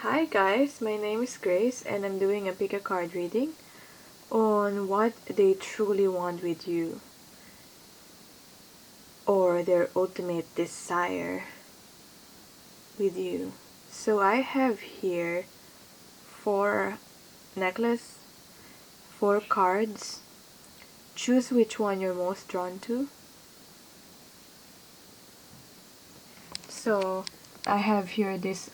Hi guys, my name is Grace and I'm doing a pick a card reading on what they truly want with you or their ultimate desire with you. So I have here 4 necklace, 4 cards. Choose which one you're most drawn to. So I have here this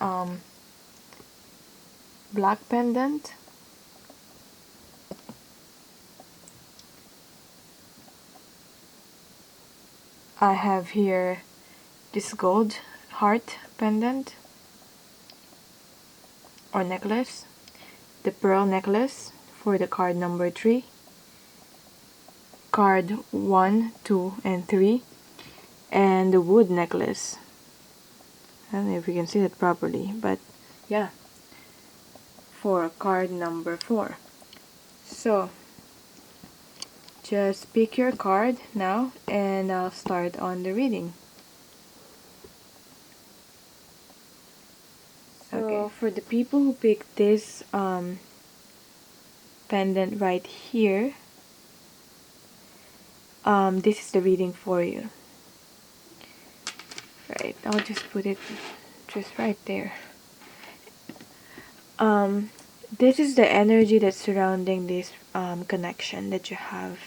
black pendant. I have here this gold heart pendant or necklace, the pearl necklace for the card number 3, card 1, 2, and 3, and the wood necklace. I don't know if you can see that properly, but yeah, for card number 4. So just pick your card now and I'll start on the reading. So for the people who picked this pendant right here, this is the reading for you. Right, I'll just put it just right there. This is the energy that's surrounding this connection that you have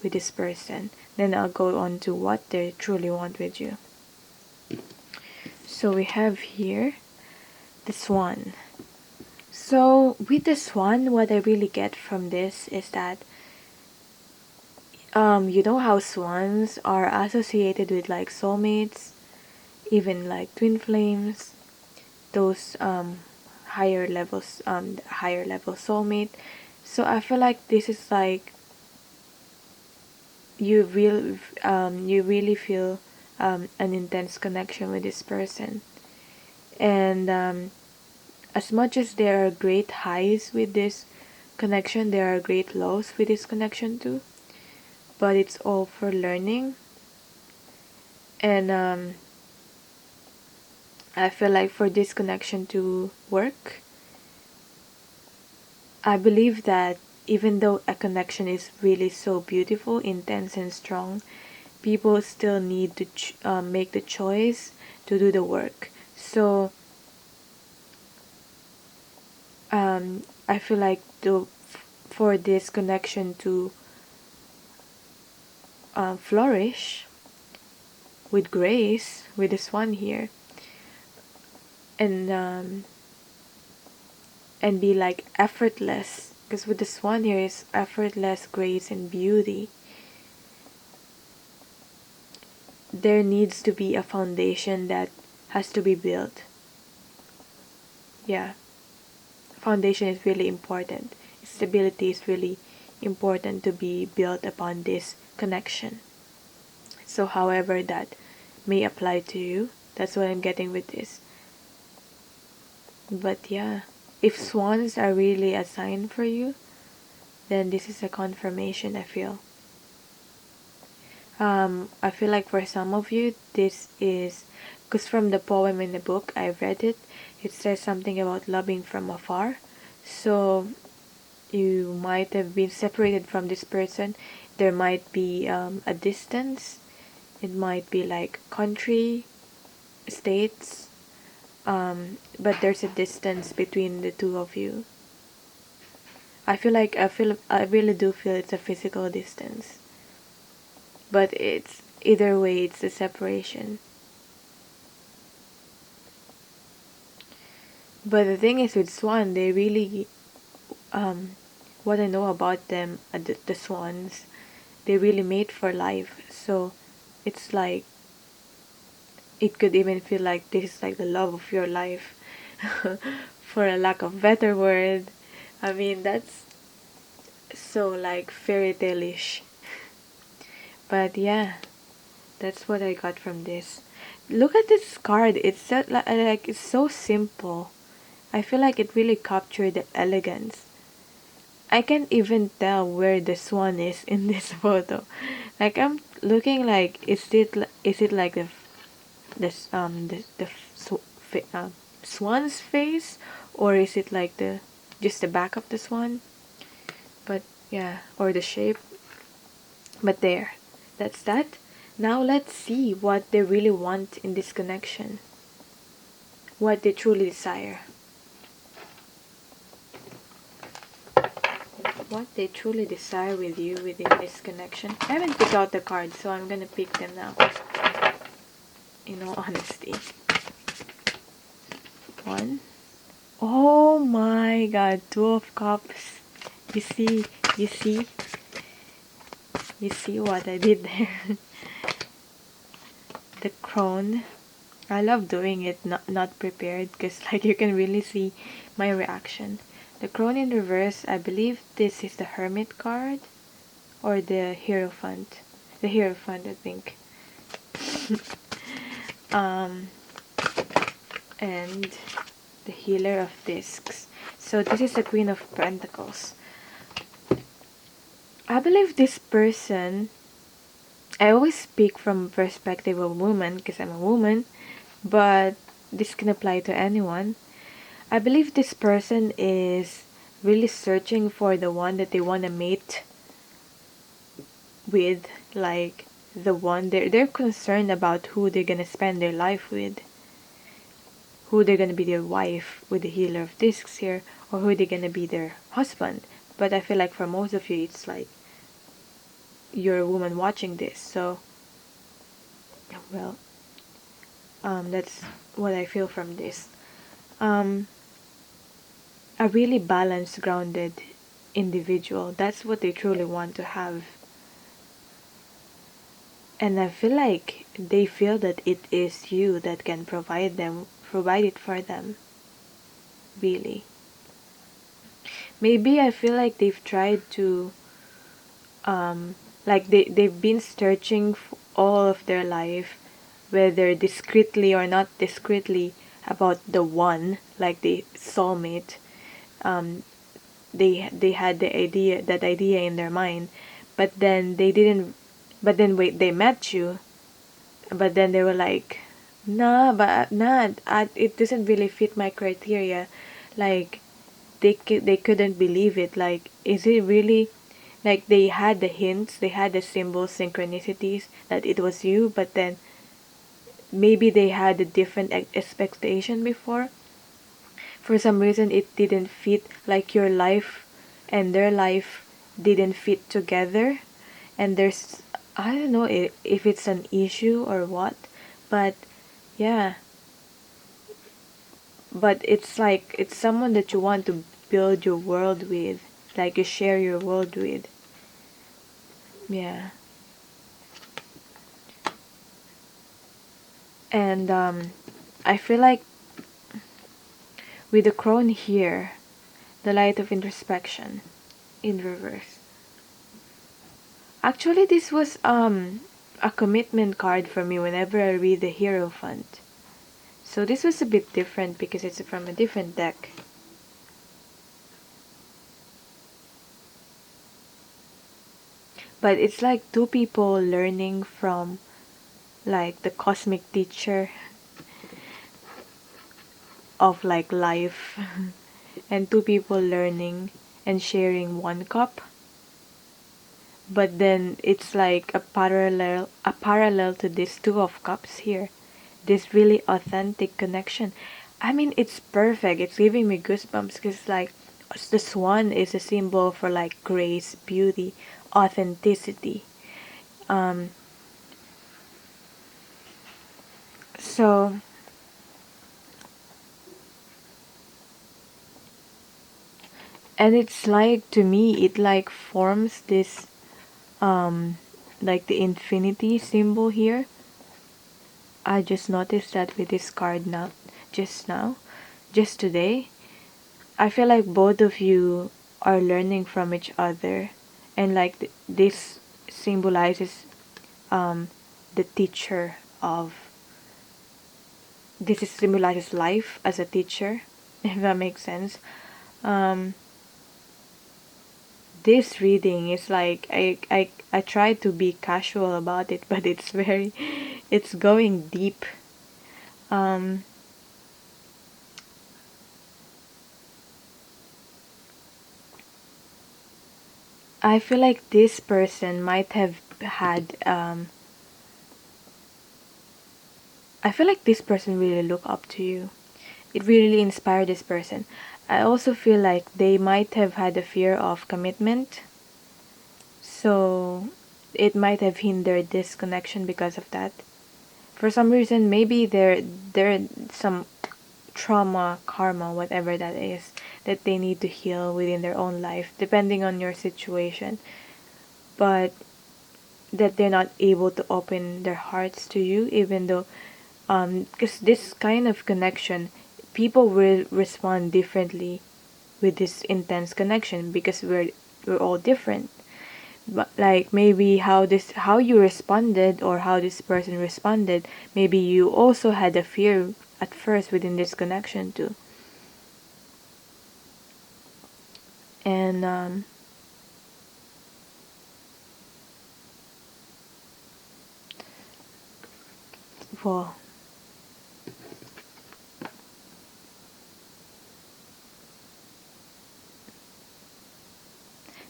with this person. Then I'll go on to what they truly want with you. So we have here the swan. So with the swan, what I really get from this is that you know how swans are associated with like soulmates, even like twin flames, those higher level soulmate. So I feel like this is like you really feel an intense connection with this person, and as much as there are great highs with this connection, there are great lows with this connection too, but it's all for learning. And I feel like for this connection to work, I believe that even though a connection is really so beautiful, intense, and strong, people still need to make the choice to do the work. So I feel like for this connection to flourish with grace, with this one here, and be like effortless, because with this one here is effortless grace and beauty. There needs to be a foundation that has to be built. Yeah, foundation is really important. Stability is really important to be built upon this connection. So however that may apply to you, that's what I'm getting with this. But yeah, if swans are really a sign for you, then this is a confirmation, I feel. I feel like for some of you, this is, because from the poem in the book, I read it, it says something about loving from afar. So you might have been separated from this person. There might be a distance. It might be like country, states, but there's a distance between the two of you. I really do feel it's a physical distance. But it's either way, it's a separation. But the thing is with swan, they really what I know about them, the swans, they really mate for life. So it's like it could even feel like this is like the love of your life, for a lack of better word. I mean, that's so like fairy tale-ish. But yeah, that's what I got from this. Look at this card. It's so, like it's so simple. I feel like it really captured the elegance. I can't even tell where the swan is in this photo. Like I'm looking like is it like the swan's face, or is it like the just the back of the swan? But yeah, or the shape. But there, that's that. Now let's see what they really want in this connection, what they truly desire. What they truly desire with you within this connection. I haven't picked out the cards, so I'm gonna pick them now. In all honesty. One. Oh my god, Two of Cups. You see, you see, you see what I did there. The Crone. I love doing it not prepared, because like you can really see my reaction. The Crone in reverse, I believe this is the Hermit card or the Hierophant. The Hierophant, I think. And the Healer of Discs. So this is the Queen of Pentacles. I believe this person, I always speak from perspective of a woman because I'm a woman, but this can apply to anyone. I believe this person is really searching for the one that they want to mate with, like the one they're concerned about who they're gonna spend their life with, who they're gonna be their wife with the Healer of Discs here, or who they're gonna be their husband. But I feel like for most of you, it's like you're a woman watching this, so well, that's what I feel from this. A really balanced, grounded individual. That's what they truly want to have. And I feel like they feel that it is you that can provide it for them. Really. Maybe I feel like they've tried to, like they've been searching all of their life, whether discreetly or not discreetly, about the one, like the soulmate. They had that idea in their mind, but then they didn't. But then wait, they met you, but then they were like, nah, but nah, it doesn't really fit my criteria. Like they couldn't believe it. Like, is it really? Like they had the hints, they had the symbols, synchronicities that it was you, but then maybe they had a different expectation before. For some reason, it didn't fit. Like your life and their life didn't fit together, and there's, I don't know if it's an issue or what, but yeah, but it's like it's someone that you want to build your world with, like you share your world with. Yeah. And I feel like with the Crone here, the Light of Introspection in reverse. Actually, this was a commitment card for me whenever I read the Hierophant. So this was a bit different because it's from a different deck. But it's like two people learning from like the cosmic teacher of like life, and two people learning and sharing one cup. But then it's like a parallel to this Two of Cups here, this really authentic connection. I mean, it's perfect, it's giving me goosebumps because like the swan is a symbol for like grace, beauty, authenticity. um so and it's like, to me, it like forms this like the infinity symbol here. I just noticed that with this card now, just today. I feel like both of you are learning from each other, and like this symbolizes the teacher of, this is symbolizes life as a teacher, if that makes sense. um this reading is like, I try to be casual about it, but it's very, it's going deep. um I feel like this person might have had I feel like this person really look up to you. It really inspired this person. I also feel like they might have had a fear of commitment, so it might have hindered this connection because of that. For some reason, maybe there some trauma, karma, whatever that is, that they need to heal within their own life, depending on your situation. But that they're not able to open their hearts to you, even though, because this kind of connection, people will respond differently with this intense connection because we're all different. But like maybe how you responded or how this person responded, maybe you also had a fear at first within this connection too. And well,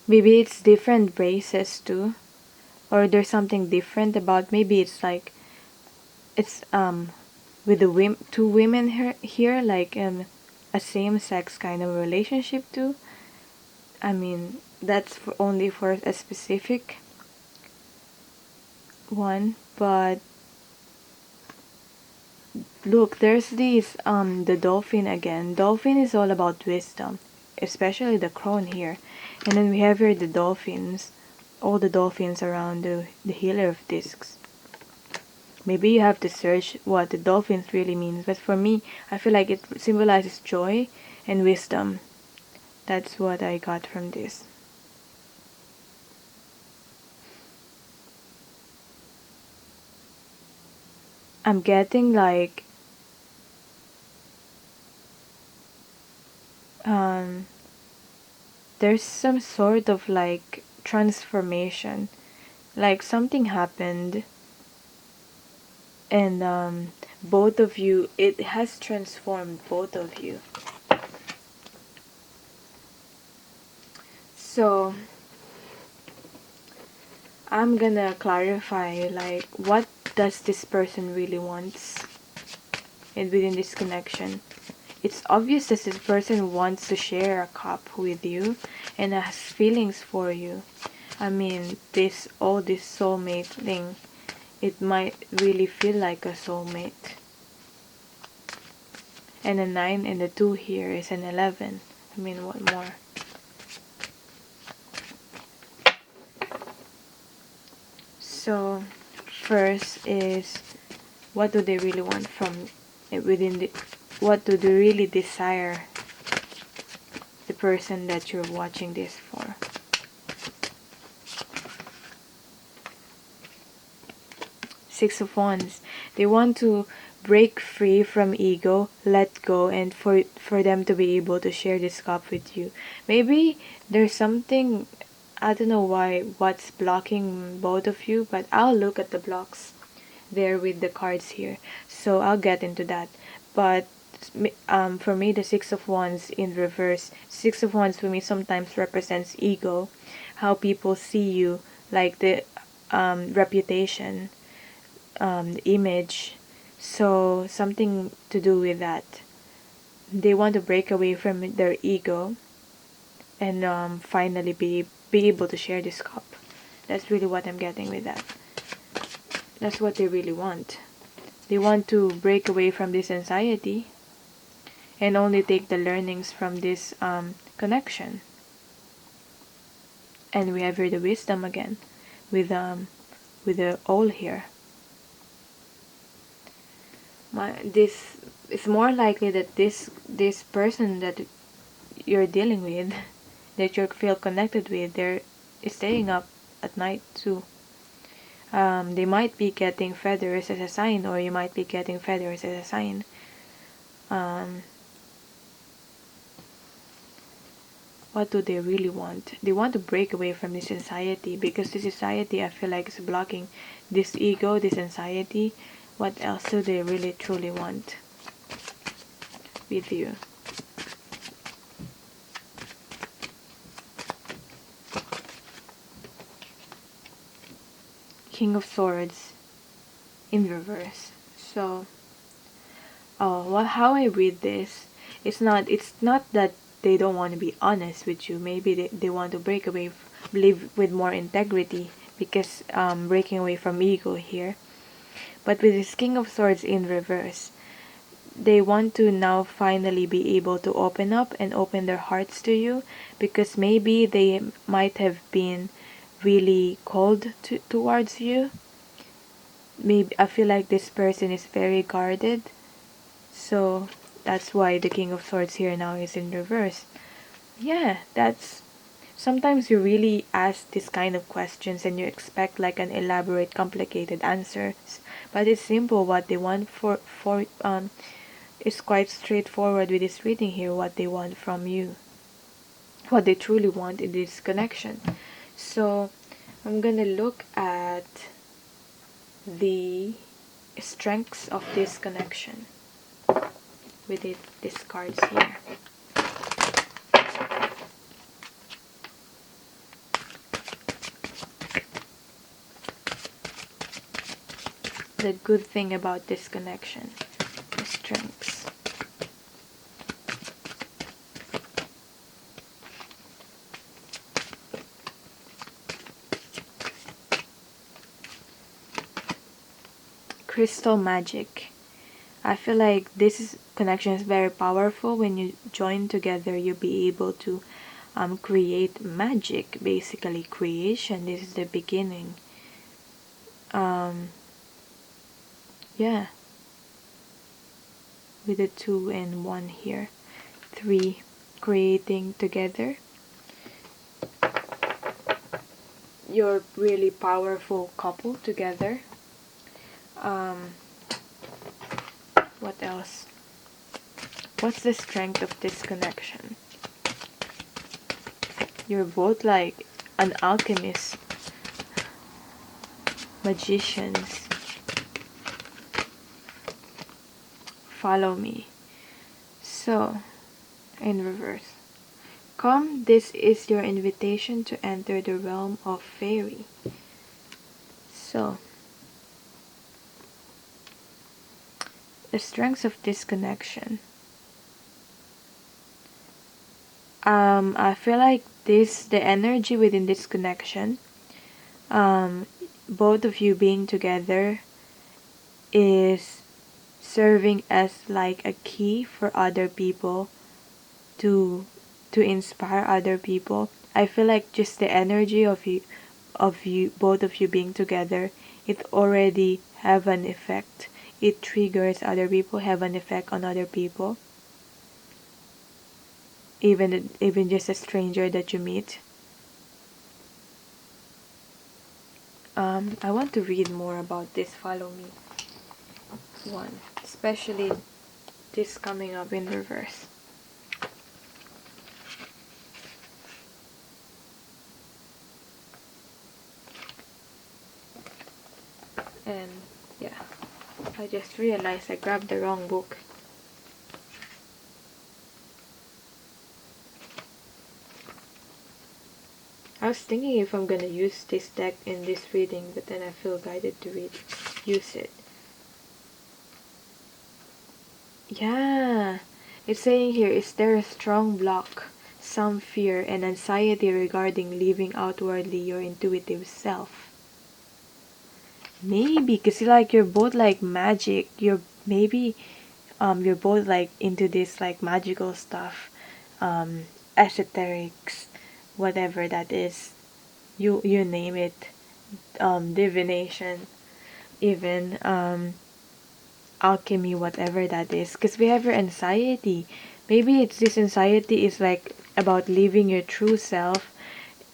maybe it's different races too, or there's something different about, maybe it's like it's with the two women here, like a same sex kind of relationship too. I mean, that's for only for a specific one, but look, there's this the dolphin again. Dolphin is all about wisdom, especially the crone here. And then we have here the dolphins, all the dolphins around the healer of discs. Maybe you have to search what the dolphins really means, but for me, I feel like it symbolizes joy and wisdom. That's what I got from this. I'm getting like um there's some sort of like transformation, like something happened, and both of you, it has transformed both of you. So I'm gonna clarify like what does this person really wants and within this connection. It's obvious that this person wants to share a cup with you and has feelings for you. I mean, this soulmate thing, it might really feel like a soulmate. And a 9 and a 2 here is an 11. I mean, what more? So, first is, what do they really want from within the, what do they really desire the person that you're watching this for? Six of Wands. They want to break free from ego, let go, and for them to be able to share this cup with you. Maybe there's something, I don't know what's blocking both of you, but I'll look at the blocks there with the cards here. So I'll get into that. But for me, the Six of Wands in reverse. Six of Wands for me sometimes represents ego, how people see you, like the reputation, the image. So something to do with that. They want to break away from their ego and finally be able to share this cup. That's really what I'm getting with that. That's what they really want. They want to break away from this anxiety and only take the learnings from this connection. And we have here the wisdom again with the all here. This it's more likely that this person that you're dealing with, that you feel connected with, they're staying up at night too. They might be getting feathers as a sign, or you might be getting feathers as a sign. What do they really want? They want to break away from this anxiety, because this anxiety, I feel like, is blocking this ego, this anxiety. What else do they really truly want with you? King of Swords in reverse. So, how I read this, it's not that they don't want to be honest with you. Maybe they want to break away, live with more integrity, because breaking away from ego here. But with this King of Swords in reverse, they want to now finally be able to open up and open their hearts to you, because maybe they might have been really cold towards you. Maybe I feel like this person is very guarded, so that's why the King of Swords here now is in reverse. Yeah, that's sometimes you really ask this kind of questions and you expect like an elaborate, complicated answers, but it's simple. What they want for it's quite straightforward with this reading here, what they want from you, what they truly want in this connection. So I'm gonna look at the strengths of this connection with these cards here. The good thing about this connection, the strengths. Crystal magic. I feel like connection is very powerful. When you join together, you'll be able to create magic, basically creation. This is the beginning. Yeah, with the 2 and 1 here. 3, creating together. You're really powerful couple together. What else? What's the strength of this connection? You're both like an alchemist, magicians. Follow me. So, in reverse. Come, this is your invitation to enter the realm of faery. So, the strengths of this connection. I feel like the energy within this connection, both of you being together is serving as like a key for other people to inspire other people. I feel like just the energy of you both of you being together, it already have an effect. It triggers other people, have an effect on other people. Even just a stranger that you meet. I want to read more about this follow me one, especially this coming up in reverse. And yeah, I just realized I grabbed the wrong book. I was thinking if I'm gonna use this deck in this reading, but then I feel guided to use it. Yeah, it's saying here, is there a strong block, some fear and anxiety regarding living outwardly your intuitive self? Maybe, because like you're both like magic. You're both like into this like magical stuff, esoterics, whatever that is. You name it, divination, even alchemy, whatever that is. Because we have your anxiety. Maybe it's this anxiety is like about living your true self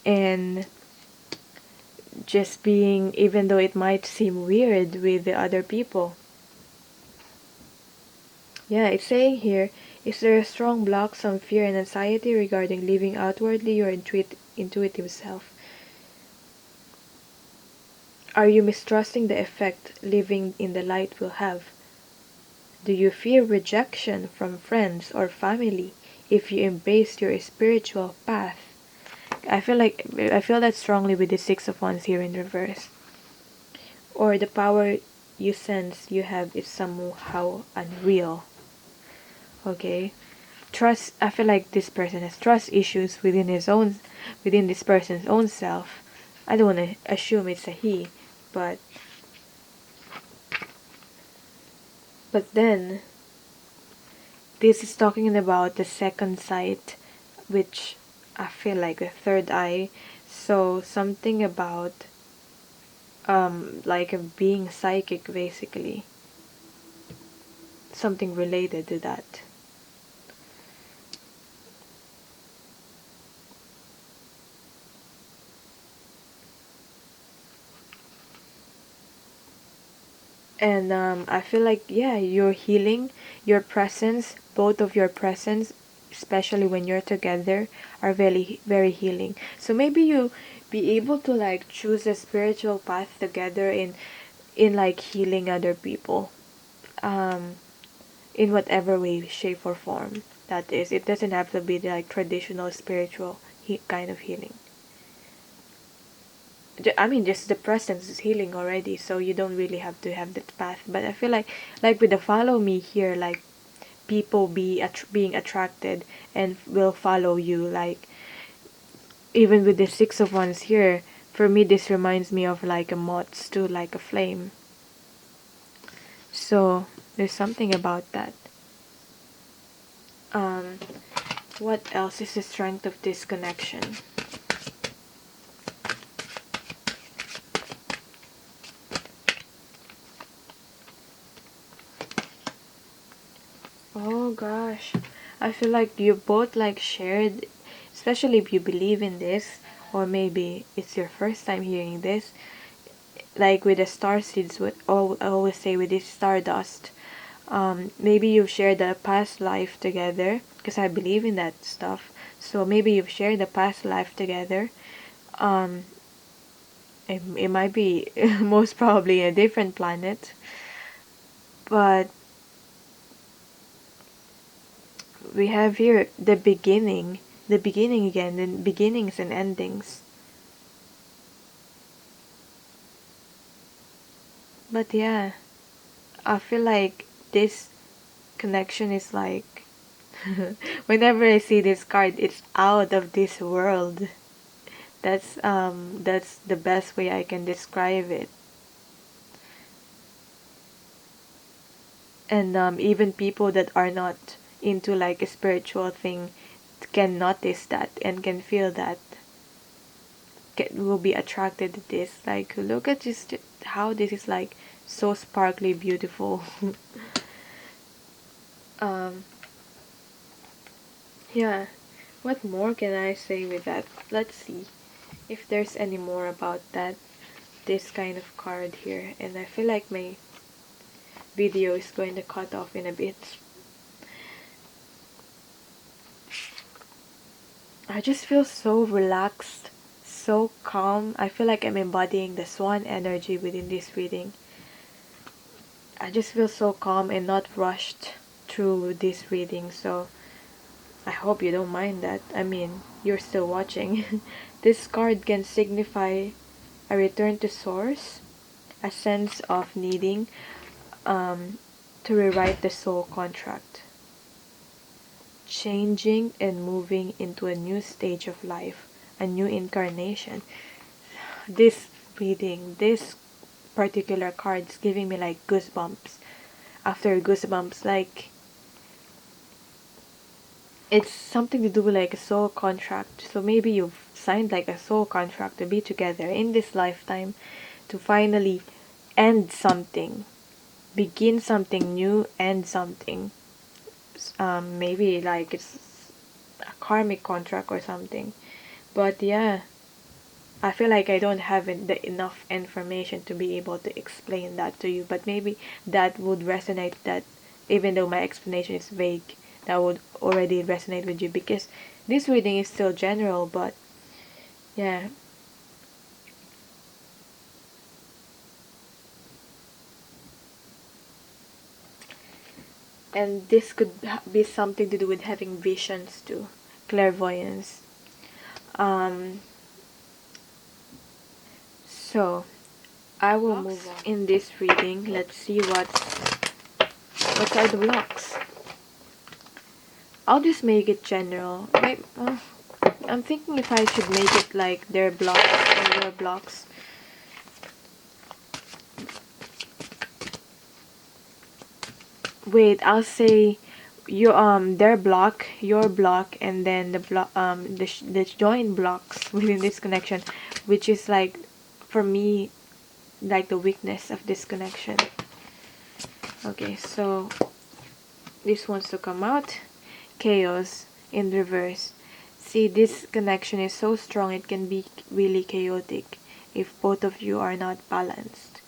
and just being, even though it might seem weird with the other people. Yeah, it's saying here, is there a strong block, some fear and anxiety regarding living outwardly your intuitive self? Are you mistrusting the effect living in the light will have? Do you fear rejection from friends or family if you embrace your spiritual path? I feel that strongly with the 6 of Wands here in reverse. or the power you sense you have is somehow unreal. Okay, trust. I feel like this person has trust issues within this person's own self. I don't want to assume it's a he, but then this is talking about the second sight, which I feel like the third eye. So something about like a being psychic, basically, something related to that. And I feel like, yeah, your healing, your presence, both of your presence, especially when you're together, are very very healing. So maybe you be able to like choose a spiritual path together in like healing other people, um in whatever way, shape, or form that is. It doesn't have to be like traditional spiritual kind of healing. I mean, just the presence is healing already, so you don't really have to have that path. But I feel like with the follow me here, like people being attracted and will follow you. Like even with the Six of Wands here, for me this reminds me of like a moth to like a flame. So there's something about that. Um, what else is the strength of this connection? Oh gosh, I feel like you both like shared, especially if you believe in this, or maybe it's your first time hearing this. Like with the star seeds, what I always say with this stardust, maybe you've shared a past life together, because I believe in that stuff. So maybe you've shared a past life together. Um, it might be most probably a different planet, but we have here the beginning again, the beginnings and endings. But yeah, I feel like this connection is like whenever I see this card, it's out of this world. That's the best way I can describe it. And even people that are not into like a spiritual thing can notice that and can feel that, will be attracted to this. Like look at just how this is like so sparkly beautiful. um yeah, what more can I say with that? Let's see if there's any more about that, this kind of card here. And I feel like my video is going to cut off in a bit. I just feel so relaxed, so calm. I feel like I'm embodying the swan energy within this reading. I just feel so calm and not rushed through this reading. So I hope you don't mind that. I mean, you're still watching. This card can signify a return to source, a sense of needing um, to rewrite the soul contract, changing and moving into a new stage of life, a new incarnation. This reading, this particular card is giving me like goosebumps after goosebumps. Like it's something to do with like a soul contract. So maybe you've signed like a soul contract to be together in this lifetime, to finally end something, begin something new, end something. Maybe like it's a karmic contract or something. But yeah, I feel like I don't have enough information to be able to explain that to you. But maybe that would resonate, that even though my explanation is vague, that would already resonate with you, because this reading is still general. But yeah, and this could be something to do with having visions too, clairvoyance. um so I will move on in this reading. Let's see what are the blocks. I'll just make it general. I'm thinking if I should make it like their blocks or your blocks. Wait, I'll say their block, your block, and then the block the joint blocks within this connection, which is like for me like the weakness of this connection. Okay, so this wants to come out. Chaos in reverse. See, this connection is so strong it can be really chaotic if both of you are not balanced.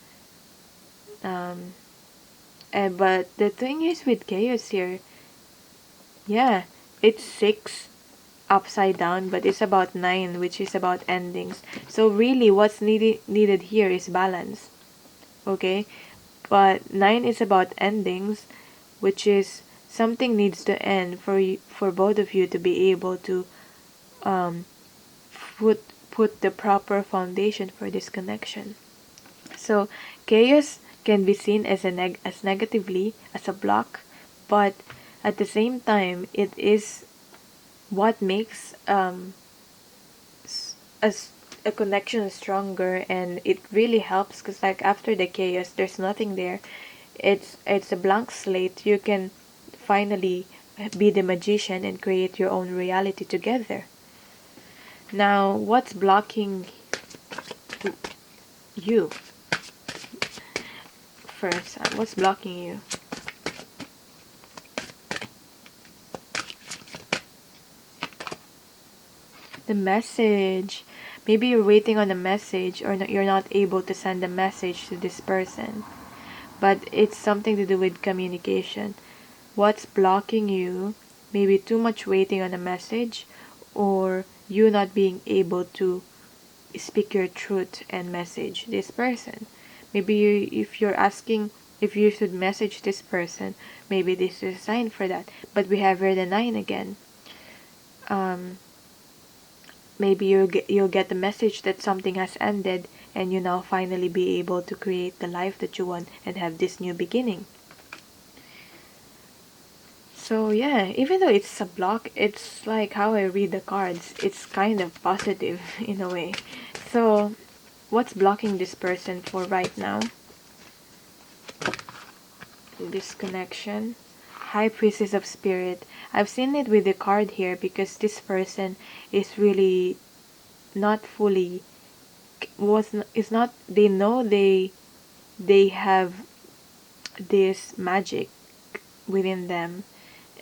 But the thing is with chaos here, yeah, it's 6 upside down, but it's about 9, which is about endings. So really what's needed here is balance. Okay? But 9 is about endings, which is something needs to end for both of you to be able to um, put the proper foundation for this connection. So chaos can be seen as as negatively as a block, but at the same time it is what makes a connection stronger, and it really helps because like after the chaos there's nothing there. It's a blank slate. You can finally be the magician and create your own reality together. Now what's blocking you first? What's blocking you? The message. Maybe you're waiting on a message, or you're not able to send a message to this person, but it's something to do with communication. What's blocking you? Maybe too much waiting on a message, or you not being able to speak your truth and message this person. Maybe if you're asking if you should message this person, maybe this is a sign for that. But we have here the 9 again. Maybe you'll get the message that something has ended, and you now finally be able to create the life that you want and have this new beginning. So yeah, even though it's a block, it's like how I read the cards. It's kind of positive in a way. So what's blocking this person for right now? This connection. High Priestess of Spirit. I've seen it with the card here because this person is really not fully is not they know they have this magic within them.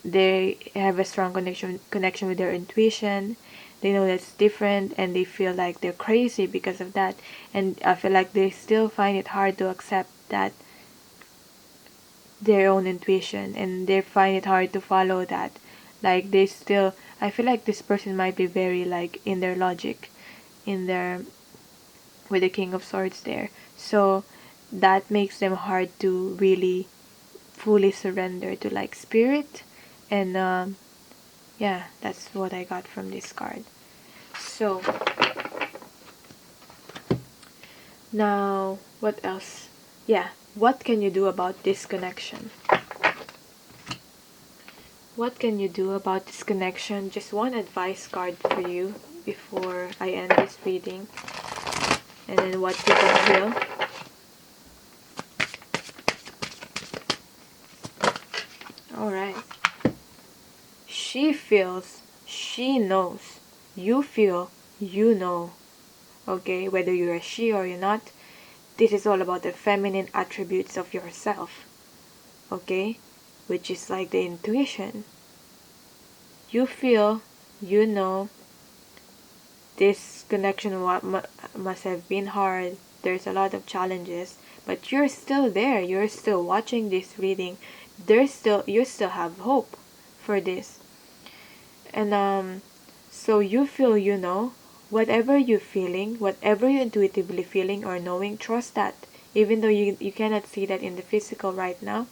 They have a strong connection with their intuition. They know that's different, and they feel like they're crazy because of that. And I feel like they still find it hard to accept that their own intuition, and they find it hard to follow that. Like they still, I feel like this person might be very like in their logic, in their with the King of Swords there. So that makes them hard to really fully surrender to like spirit. And yeah, that's what I got from this card. So now what else? Yeah, what can you do about this connection? What can you do about this connection? Just one advice card for you before I end this reading. And then what you can feel. Alright. She feels, she knows. You feel, you know. Okay, whether you're a she or you're not, this is all about the feminine attributes of yourself. Okay, which is like the intuition. You feel, you know, this connection must have been hard. There's a lot of challenges, but you're still there. You're still watching this reading. You still have hope for this. And so you feel, you know, whatever you're feeling, whatever you're intuitively feeling or knowing, trust that. Even though you cannot see that in the physical right now.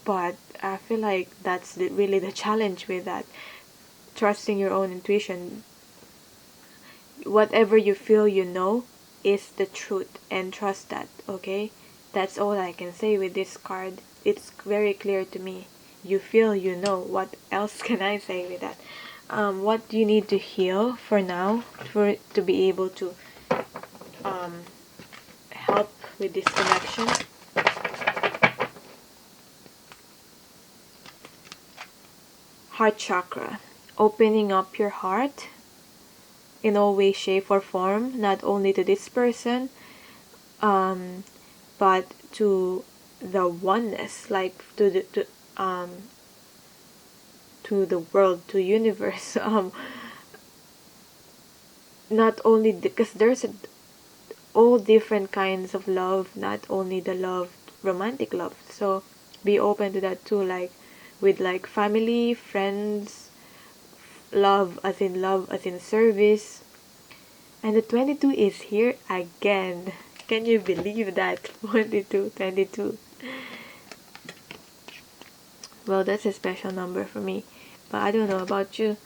But I feel like that's really the challenge with that. Trusting your own intuition. whatever you feel you know is the truth, and trust that. Okay, that's all I can say with this card. It's very clear to me. You feel you know. What else can I say with that? What do you need to heal for now for to be able to um, help with this connection? Heart chakra, opening up your heart in all way, shape, or form, not only to this person, um, but to the oneness, like to the world, to universe. Not only because there's all different kinds of love, not only the love, romantic love. So be open to that too, like with like family, friends, love as in service. And the 22 is here again. Can you believe that? 22, 22. Well, that's a special number for me. But I don't know about you.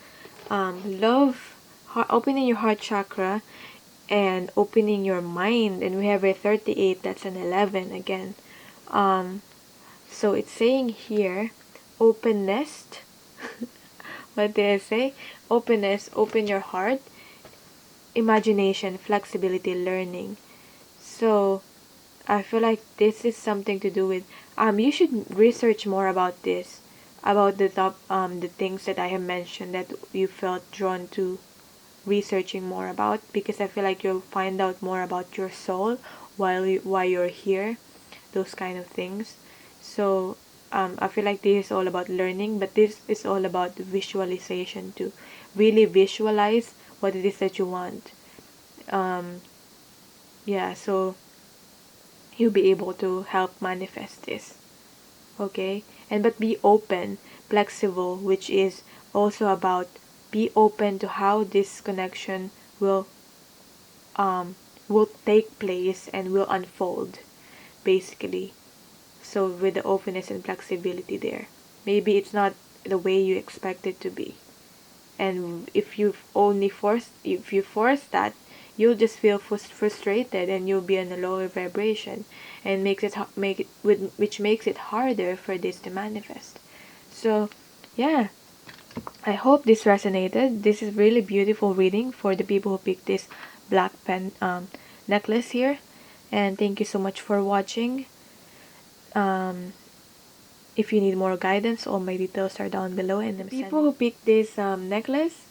Love, opening your heart chakra and opening your mind. And we have a 38, that's an 11 again. So it's saying here, openness. What did I say? Openness, open your heart. Imagination, flexibility, learning. So I feel like this is something to do with you should research more about this, about the things that I have mentioned that you felt drawn to researching more about, because I feel like you'll find out more about your soul while you're here, those kind of things. So I feel like this is all about learning, but this is all about visualization too. Really visualize what it is that you want. um, yeah, so you'll be able to help manifest this. Okay, and but be open, flexible, which is also about be open to how this connection um will take place and will unfold, basically. So with the openness and flexibility there, maybe it's not the way you expect it to be, and if you force that, you'll just feel frustrated, and you'll be in a lower vibration, and which makes it harder for this to manifest. So yeah, I hope this resonated. This is really beautiful reading for the people who picked this black pen necklace here. And thank you so much for watching. um if you need more guidance, all my details are down below, and the people who picked this necklace,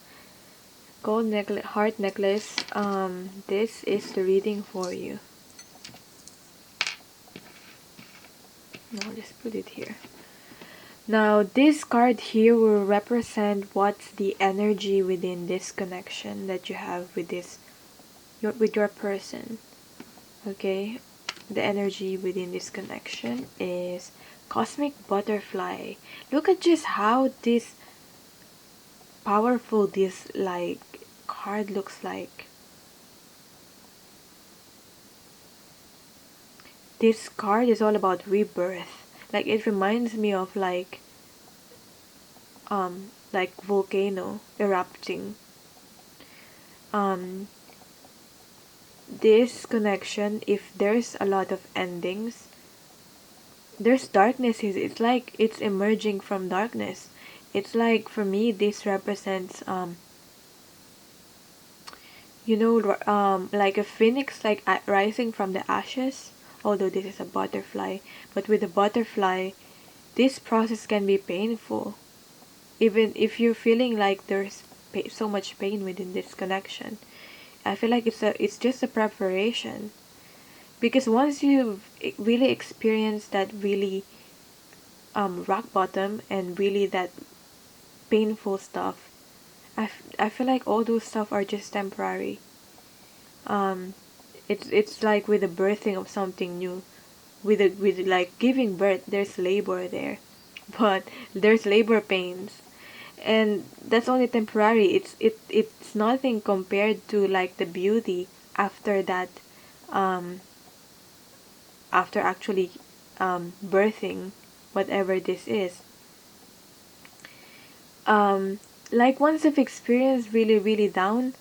gold necklace, heart necklace, this is the reading for you. I'll just put it here. Now this card here will represent what's the energy within this connection that you have with your person. Okay, the energy within this connection is cosmic butterfly. Look at just how this powerful this like card looks like. This card is all about rebirth. Like it reminds me of like volcano erupting. um this connection, if there's a lot of endings, there's darkness. It's like it's emerging from darkness. It's like, for me, this represents like a phoenix, like rising from the ashes. Although this is a butterfly, but with a butterfly, this process can be painful, even if you're feeling like there's so much pain within this connection. I feel like it's just a preparation, because once you've really experienced that really rock bottom and really that painful stuff, I feel like all those stuff are just temporary. um it's like with the birthing of something new, with like giving birth, there's labor there, but there's labor pains, and that's only temporary. It's nothing compared to like the beauty after that, um after actually birthing whatever this is. um like once you've experienced really down,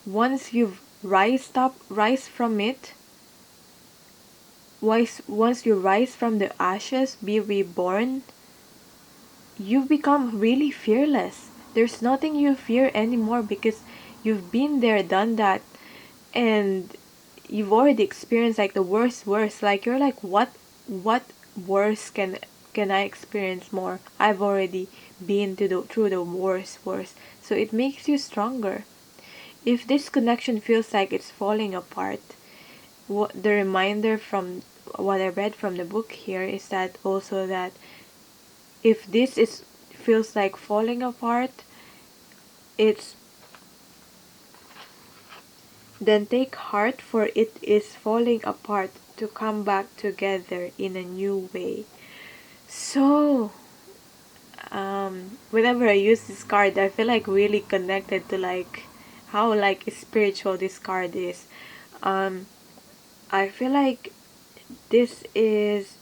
once you've rise from it, once you rise from the ashes, be reborn, you become really fearless. There's nothing you fear anymore because you've been there, done that, and you've already experienced like the worst. Like you're like, what worse can I experience more? I've already been through the worst. So it makes you stronger. If this connection feels like it's falling apart, what the reminder from what I read from the book here is that also that if this is feels like falling apart, it's then take heart, for it is falling apart to come back together in a new way. So whenever I use this card, I feel like really connected to like how like spiritual this card is. um I feel like this is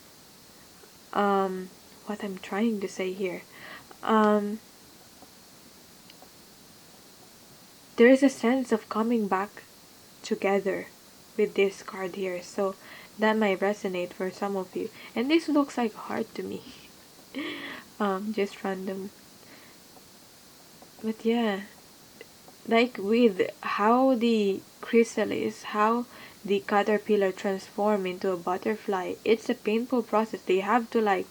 what I'm trying to say here. um there is a sense of coming back together with this card here, so that might resonate for some of you. And this looks like a heart to me. Just random. But yeah, like with how the chrysalis, how the caterpillar transform into a butterfly, it's a painful process. They have to like,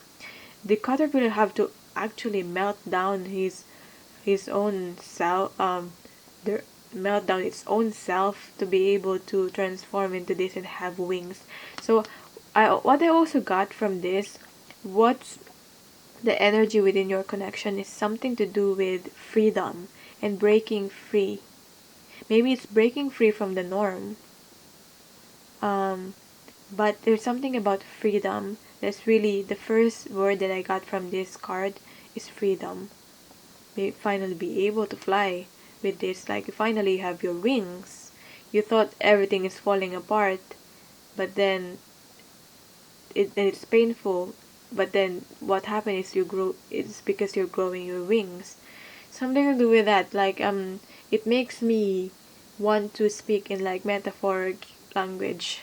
the caterpillar have to actually melt down his own self, the melt down its own self to be able to transform into this and have wings. So what I also got from this, what's the energy within your connection is something to do with freedom and breaking free. Maybe it's breaking free from the norm. But there's something about freedom. That's really the first word that I got from this card is freedom. Finally be able to fly with this. Like you finally have your wings. You thought everything is falling apart, but then it's painful. But then what happened is you grow. It's because you're growing your wings. Something to do with that. Like it makes me want to speak in like metaphoric language.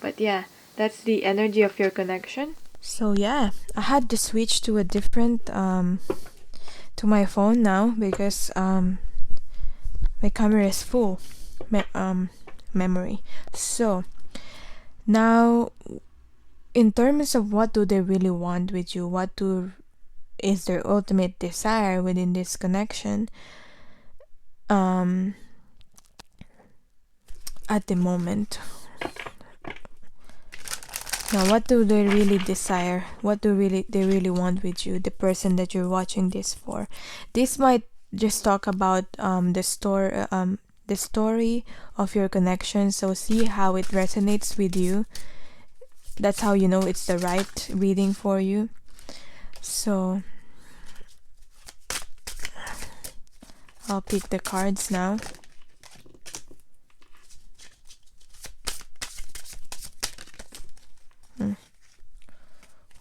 But yeah, that's the energy of your connection. So yeah, I had to switch to a different to my phone now because my camera is full memory. So now, in terms of what do they really want with you, what do is their ultimate desire within this connection, at the moment. Now, what do they really desire? What do they really want with you, the person that you're watching this for? This might just talk about the story of your connection. So see how it resonates with you. That's how you know it's the right reading for you. So I'll pick the cards now.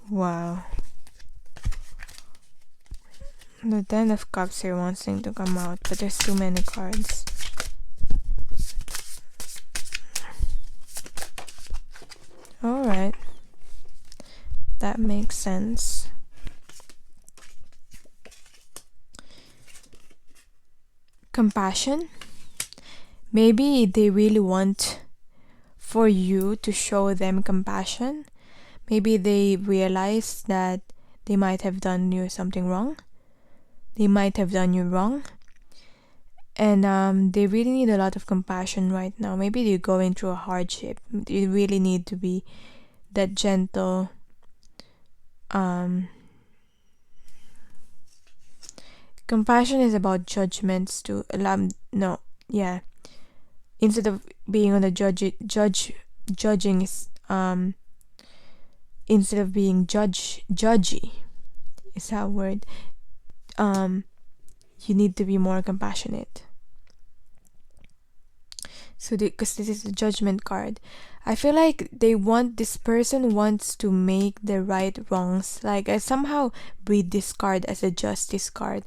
Wow. The Ten of Cups here wants thing to come out, but there's too many cards. Alright. That makes sense. Compassion. Maybe they really want for you to show them compassion. Maybe they realize that they might have done you something wrong. They might have done you wrong. And they really need a lot of compassion right now. Maybe they're going through a hardship. You really need to be that gentle. Compassion is about judgments too. No, yeah. Instead of being on the judging is instead of being judgy is that word. You need to be more compassionate. So because this is the judgment card, I feel like this person wants to make the right wrongs. Like I somehow read this card as a justice card.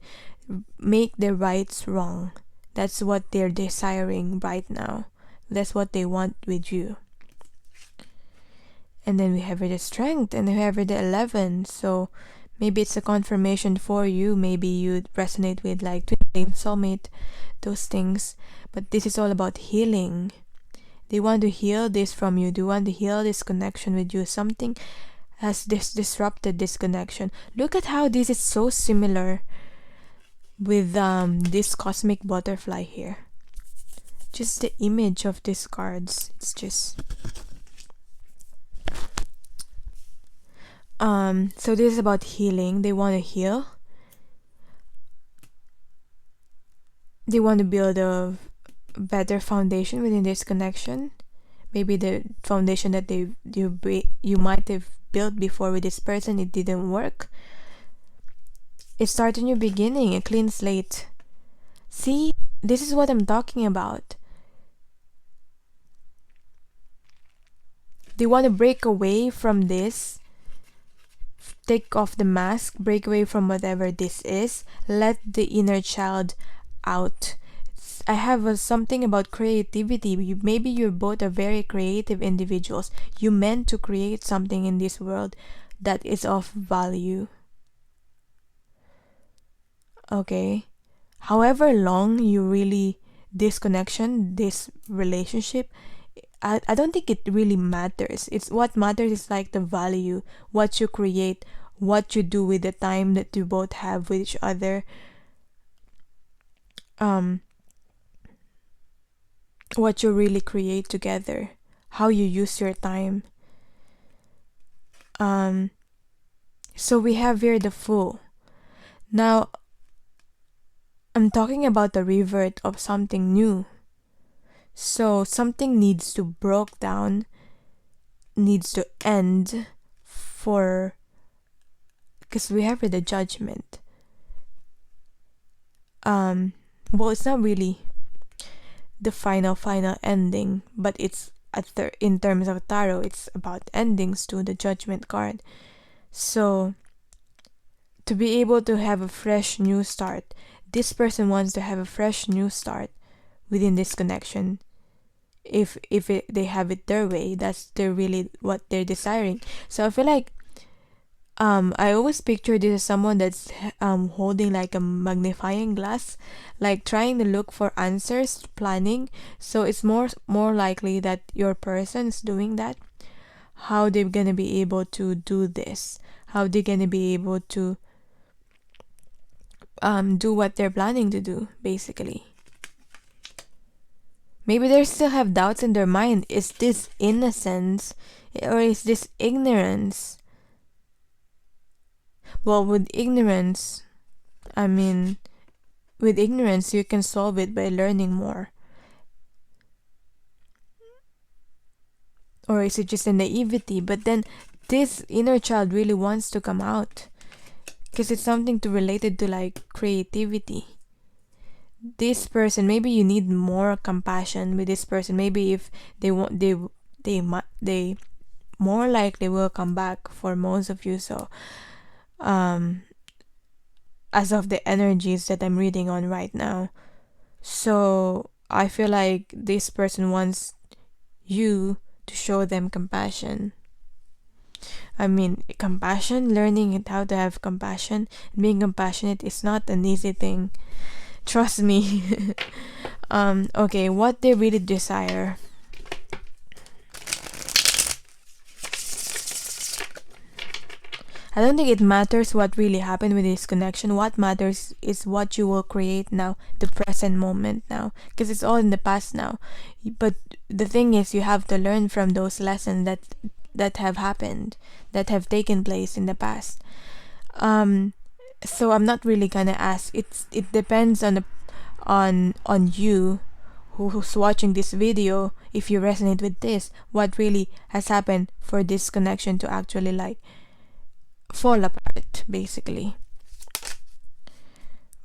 Make the rights wrong. That's what they're desiring right now. That's what they want with you. And then we have here the strength, and we have here the 11. So maybe it's a confirmation for you. Maybe you resonate with like twin flame, soulmate, those things. But this is all about healing. They want to heal this from you. They want to heal this connection with you. Something has disrupted this connection. Look at how this is so similar with this cosmic butterfly here. Just the image of these cards. It's just so this is about healing. They want to heal. They want to build a better foundation within this connection. Maybe the foundation that you might have built before with this person, it didn't work. It starts a new beginning, a clean slate. See, this is what I'm talking about. They want to break away from this. Take off the mask, break away from whatever this is. Let the inner child out. I have something about creativity. Maybe you both are very creative individuals. You meant to create something in this world that is of value. Okay. However long you really, this connection, this relationship, I don't think it really matters. It's what matters is like the value, what you create, what you do with the time that you both have with each other. What you really create together, how you use your time. So we have here the Fool. Now, I'm talking about the revert of something new. So something needs to break down, needs to end for, because we have here the Judgment. Well, it's not really the final ending, but it's in terms of tarot, it's about endings to the Judgment card. So to be able to have a fresh new start, this person wants to have a fresh new start within this connection. If they have it their way, that's really what they're desiring. So I feel like I always picture this as someone that's holding like a magnifying glass, like trying to look for answers, planning. So it's more likely that your person's doing that. How they're gonna be able to do this? How they're gonna be able to do what they're planning to do, basically. Maybe they still have doubts in their mind. Is this innocence or is this ignorance? Well, with ignorance you can solve it by learning more. Or is it just a naivety? But then this inner child really wants to come out, because it's something related to like creativity. This person, maybe you need more compassion with this person. Maybe if they want, they more likely will come back for most of you. So as of the energies that I'm reading on right now, so I feel like this person wants you to show them compassion. Compassion, learning how to have compassion, being compassionate is not an easy thing. Trust me. Okay, what they really desire. I don't think it matters what really happened with this connection. What matters is what you will create now, the present moment now, because it's all in the past now. But the thing is, you have to learn from those lessons that have happened, that have taken place in the past. So I'm not really gonna ask. It depends on you who's watching this video. If you resonate with this, what really has happened for this connection to actually like fall apart, basically.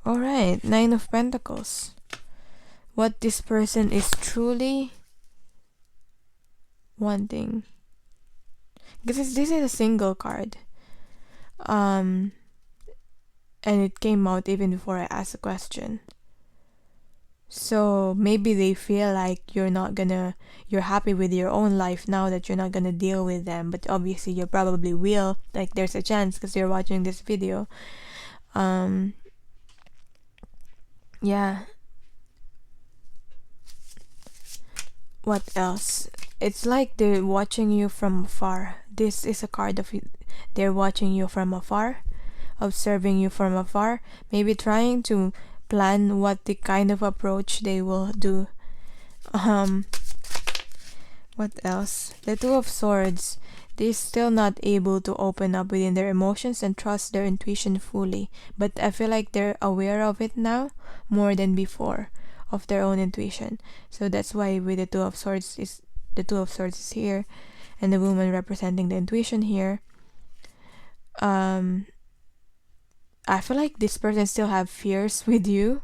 Alright, 9 of Pentacles. What this person is truly wanting. Because this is a single card. And it came out even before I asked a question. So maybe they feel like you're happy with your own life now, that you're not gonna deal with them, but obviously you probably will. Like, there's a chance because you're watching this video. Yeah. What else? It's like they're watching you from afar. This is a card of they're watching you from afar, observing you from afar, maybe trying to plan what the kind of approach they will do. Um, what else? The Two of Swords. They're still not able to open up within their emotions and trust their intuition fully. But I feel like they're aware of it now more than before, of their own intuition. So that's why with the Two of Swords is here, and the woman representing the intuition here. I feel like this person still have fears with you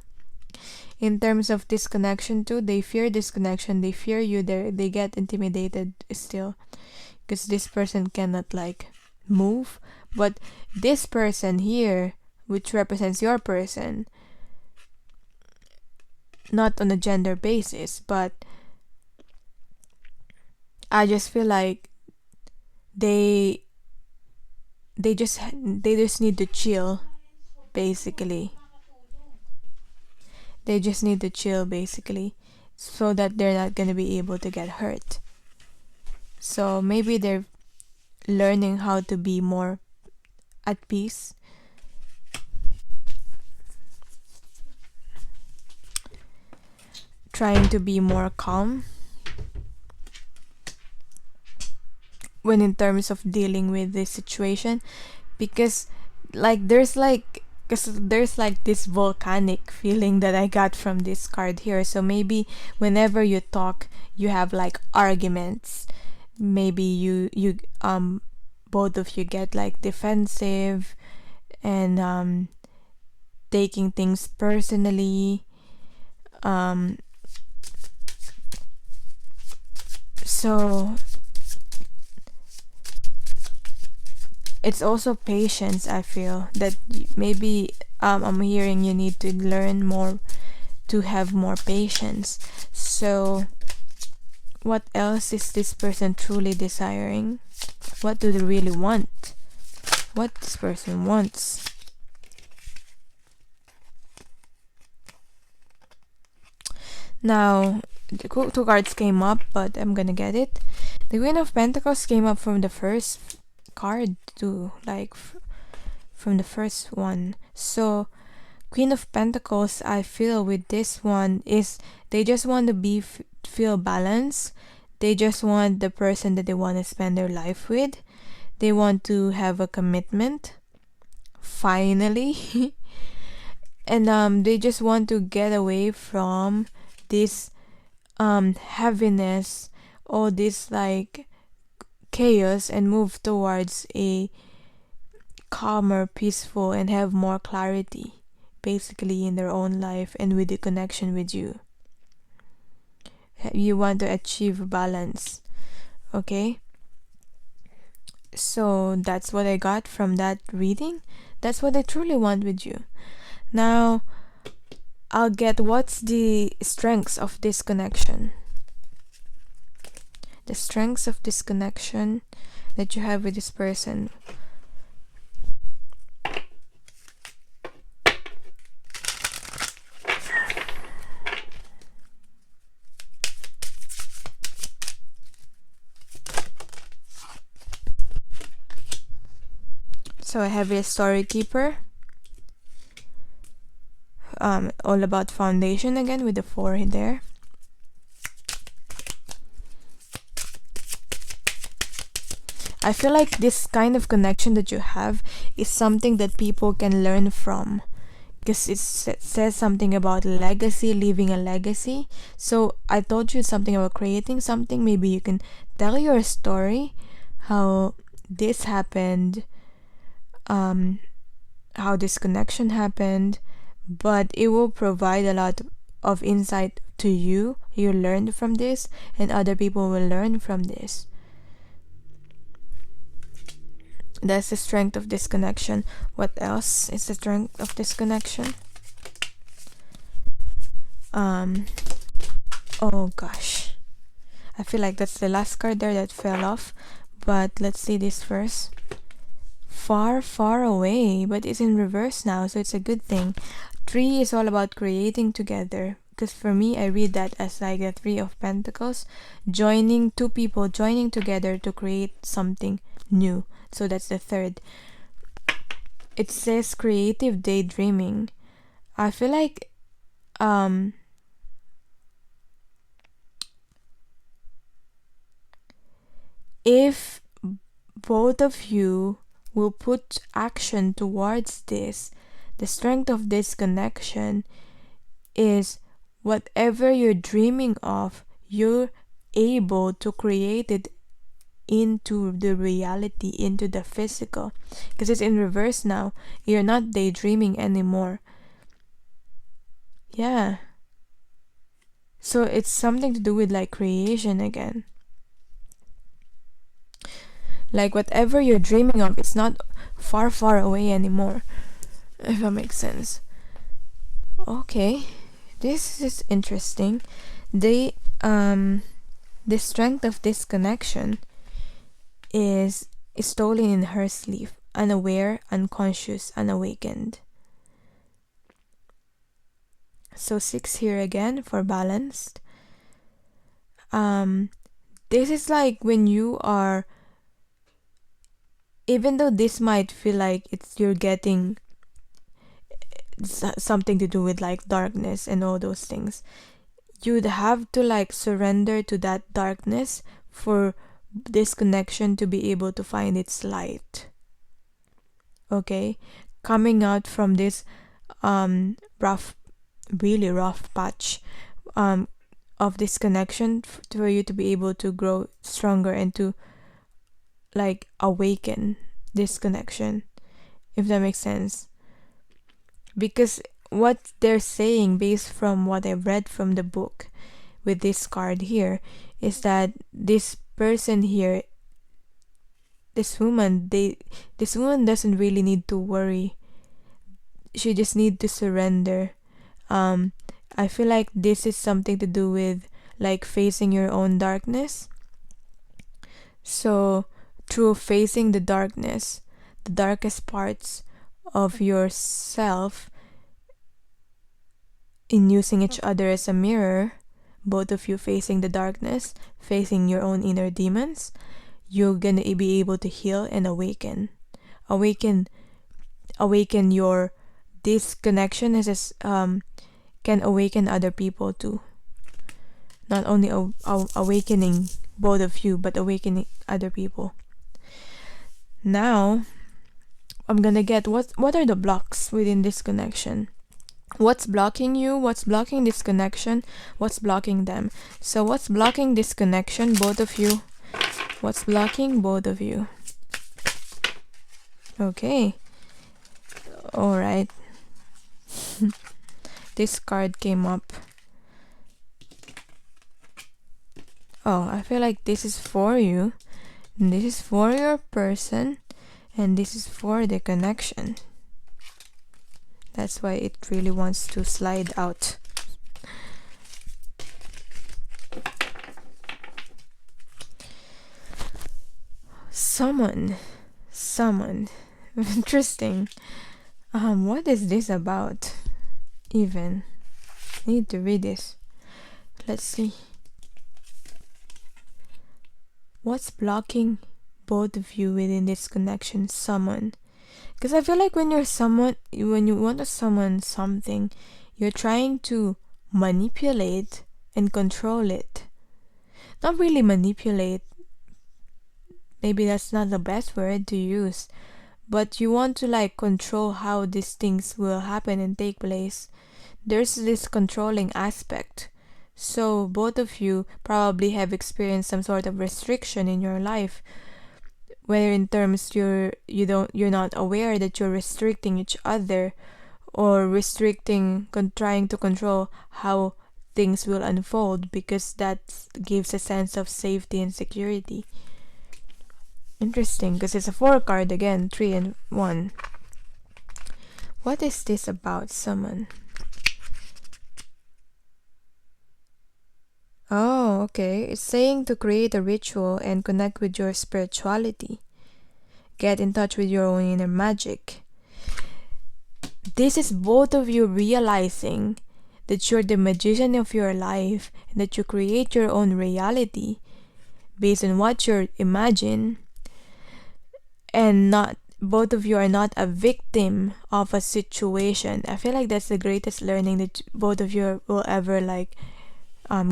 in terms of disconnection too. They fear disconnection, they fear you, they get intimidated still because this person cannot like move. But this person here, which represents your person, not on a gender basis, but I just feel like they just need to chill, basically. They just need to chill, basically, so that they're not gonna be able to get hurt. So maybe they're learning how to be more at peace. Trying to be more calm when in terms of dealing with this situation, because there's this volcanic feeling that I got from this card here. So maybe whenever you talk, you have like arguments. Maybe you both of you get like defensive and taking things personally. So it's also patience. I feel that maybe I'm hearing you need to learn more, to have more patience. So what else is this person truly desiring? What do they really want? What this person wants? Now, the two cards came up, but I'm gonna get it. The Queen of Pentacles came up from the first card to from the first one. So Queen of Pentacles, I feel with this one is they just want to feel balanced. They just want the person that they want to spend their life with. They want to have a commitment, finally. And they just want to get away from this heaviness, or this like chaos, and move towards a calmer, peaceful, and have more clarity, basically, in their own life and with the connection with you. You want to achieve balance. Okay, so that's what I got from that reading. That's what I truly want with you. Now I'll get what's the strengths of this connection. The strengths of this connection that you have with this person. So I have a story keeper. All about foundation again with the 4 there. I feel like this kind of connection that you have is something that people can learn from, because it says something about legacy, leaving a legacy. So I told you something about creating something. Maybe you can tell your story, how this happened, how this connection happened, but it will provide a lot of insight to you. You learned from this, and other people will learn from this. That's the strength of this connection. What else is the strength of this connection? Oh gosh, I feel like that's the last card there that fell off, but let's see this first. Far, far away, but it's in reverse now, so it's a good thing. 3 is all about creating together, because for me, I read that as like the 3 of Pentacles, joining two people, joining together to create something new. So that's the third. It says creative daydreaming. I feel like if both of you will put action towards this, the strength of this connection is whatever you're dreaming of, you're able to create it into the reality, into the physical, because it's in reverse now. You're not daydreaming anymore. Yeah, so it's something to do with like creation again. Like whatever you're dreaming of, it's not far, far away anymore, if that makes sense. Okay, this is interesting. The strength of this connection is stolen in her sleep, unaware, unconscious, unawakened. So 6 here again for balanced. This is like when you are, even though this might feel like you're getting something to do with like darkness and all those things, you'd have to like surrender to that darkness for this connection to be able to find its light. Okay, coming out from this rough, really rough patch of this connection, for you to be able to grow stronger and to like awaken this connection, if that makes sense. Because what they're saying, based from what I've read from the book with this card here, is that this person here, this woman doesn't really need to worry. She just need to surrender. I feel like this is something to do with like facing your own darkness. So through facing the darkness, the darkest parts of yourself, in using each other as a mirror, both of you facing the darkness, facing your own inner demons, you're gonna be able to heal and awaken your, this connection is can awaken other people too. Not only awakening both of you, but awakening other people. Now I'm gonna get what are the blocks within this connection. What's blocking you? What's blocking this connection? What's blocking them? So what's blocking this connection, both of you? What's blocking both of you? Okay. All right. This card came up. Oh, I feel like this is for you, and this is for your person, and this is for the connection. That's why it really wants to slide out. Someone. Interesting. What is this about? Even. I need to read this. Let's see. What's blocking both of you within this connection? Someone. Because I feel like when you want to summon something, you're trying to manipulate and control it. Not really manipulate. Maybe that's not the best word to use. But you want to like control how these things will happen and take place. There's this controlling aspect. So both of you probably have experienced some sort of restriction in your life, whether in terms you're not aware that you're restricting each other, or trying to control how things will unfold, because that gives a sense of safety and security. Interesting, because it's a 4 card again, 3 and 1. What is this about, someone? Oh, okay. It's saying to create a ritual and connect with your spirituality. Get in touch with your own inner magic. This is both of you realizing that you're the magician of your life and that you create your own reality based on what you imagine, and not both of you are not a victim of a situation. I feel like that's the greatest learning that both of you will ever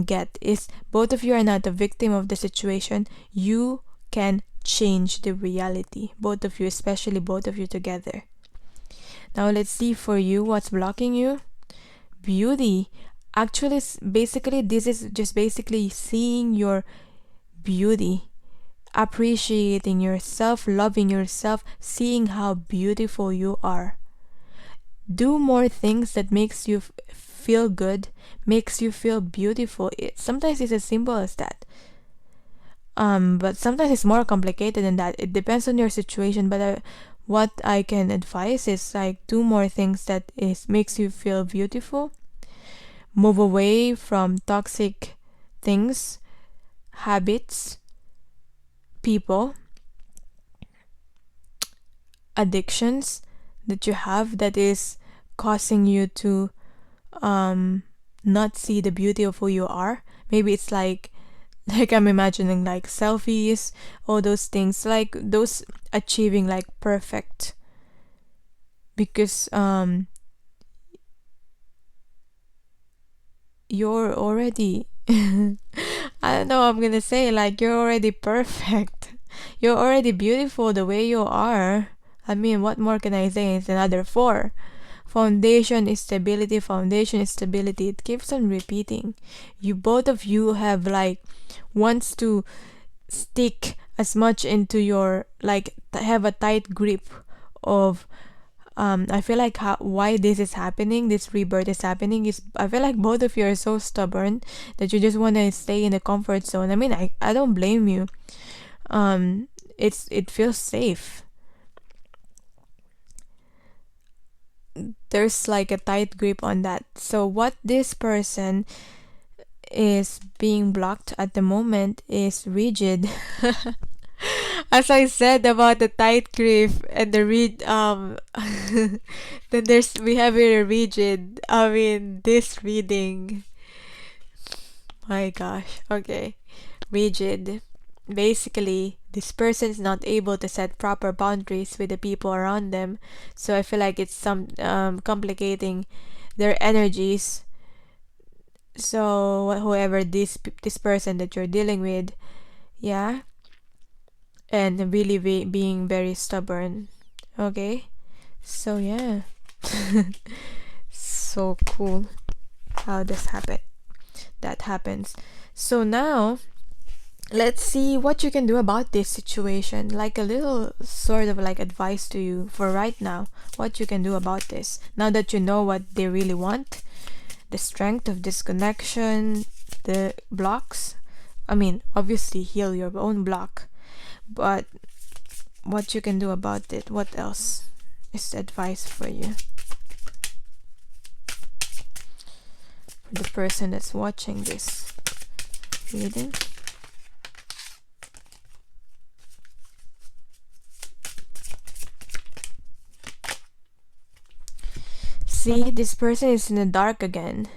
get, is both of you are not a victim of the situation. You can change the reality, both of you, especially both of you together. Now let's see for you what's blocking you. Beauty. Actually, basically this is just basically seeing your beauty, appreciating yourself, loving yourself, seeing how beautiful you are. Do more things that makes you feel good, makes you feel beautiful. Sometimes it's as simple as that. But sometimes it's more complicated than that. It depends on your situation. But what I can advise is like do more things that makes you feel beautiful. Move away from toxic things, habits, people, addictions that you have that is causing you to not see the beauty of who you are. Maybe it's like I'm imagining like selfies, all those things, like those achieving like perfect, because you're already I don't know what I'm gonna say, like you're already perfect. You're already beautiful the way you are. I mean, what more can I say? It's another four. Foundation is stability, foundation is stability. It keeps on repeating. You both of you have like wants to stick as much into your like have a tight grip of I feel like why this is happening, this rebirth is happening, is I feel like both of you are so stubborn that you just want to stay in the comfort zone. I mean, I don't blame you. It feels safe. There's like a tight grip on that. So what this person is being blocked at the moment is rigid. As I said about the tight grip and the then we have here a rigid. I mean, this reading. My gosh. Okay. Rigid. Basically, this person is not able to set proper boundaries with the people around them. So I feel like it's some complicating their energies. So whoever this person that you're dealing with, yeah, and really being very stubborn. Okay, so yeah. So cool how that happens. So now let's see what you can do about this situation, like a little sort of like advice to you for right now, what you can do about this now that you know what they really want, the strength of disconnection, the blocks. I mean, obviously heal your own block, but what you can do about it, what else is advice for you, for the person that's watching this reading. See, this person is in the dark again.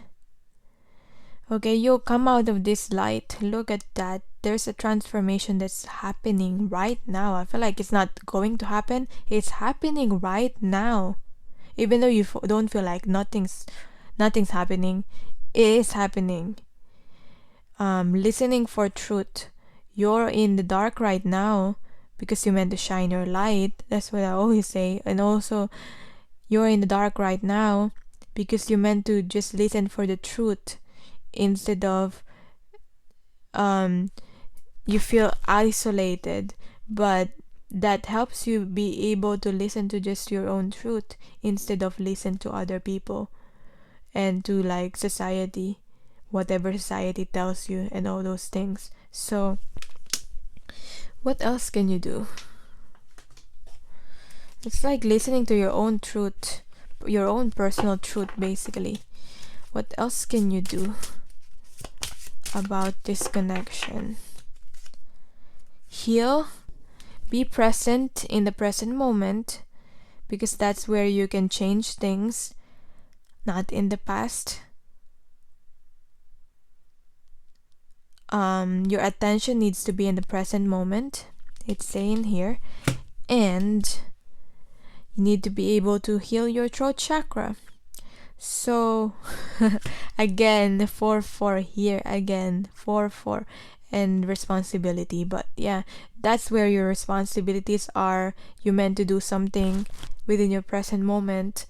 Okay, you'll come out of this light. Look at that. There's a transformation that's happening right now. I feel like it's not going to happen. It's happening right now. Even though you don't feel like nothing's happening, it is happening. Listening for truth. You're in the dark right now because you meant to shine your light. That's what I always say. And also, you're in the dark right now because you meant to just listen for the truth instead of you feel isolated, but that helps you be able to listen to just your own truth instead of listen to other people and to like society, whatever society tells you and all those things. So what else can you do? It's like listening to your own truth, your own personal truth basically. What else can you do? about this connection. Heal. Be present in the present moment, because that's where you can change things, not in the past. Your attention needs to be in the present moment, it's saying here. And you need to be able to heal your throat chakra. So again, 4-4 here, again 4-4, and responsibility. But yeah, that's where your responsibilities are. You meant to do something within your present moment.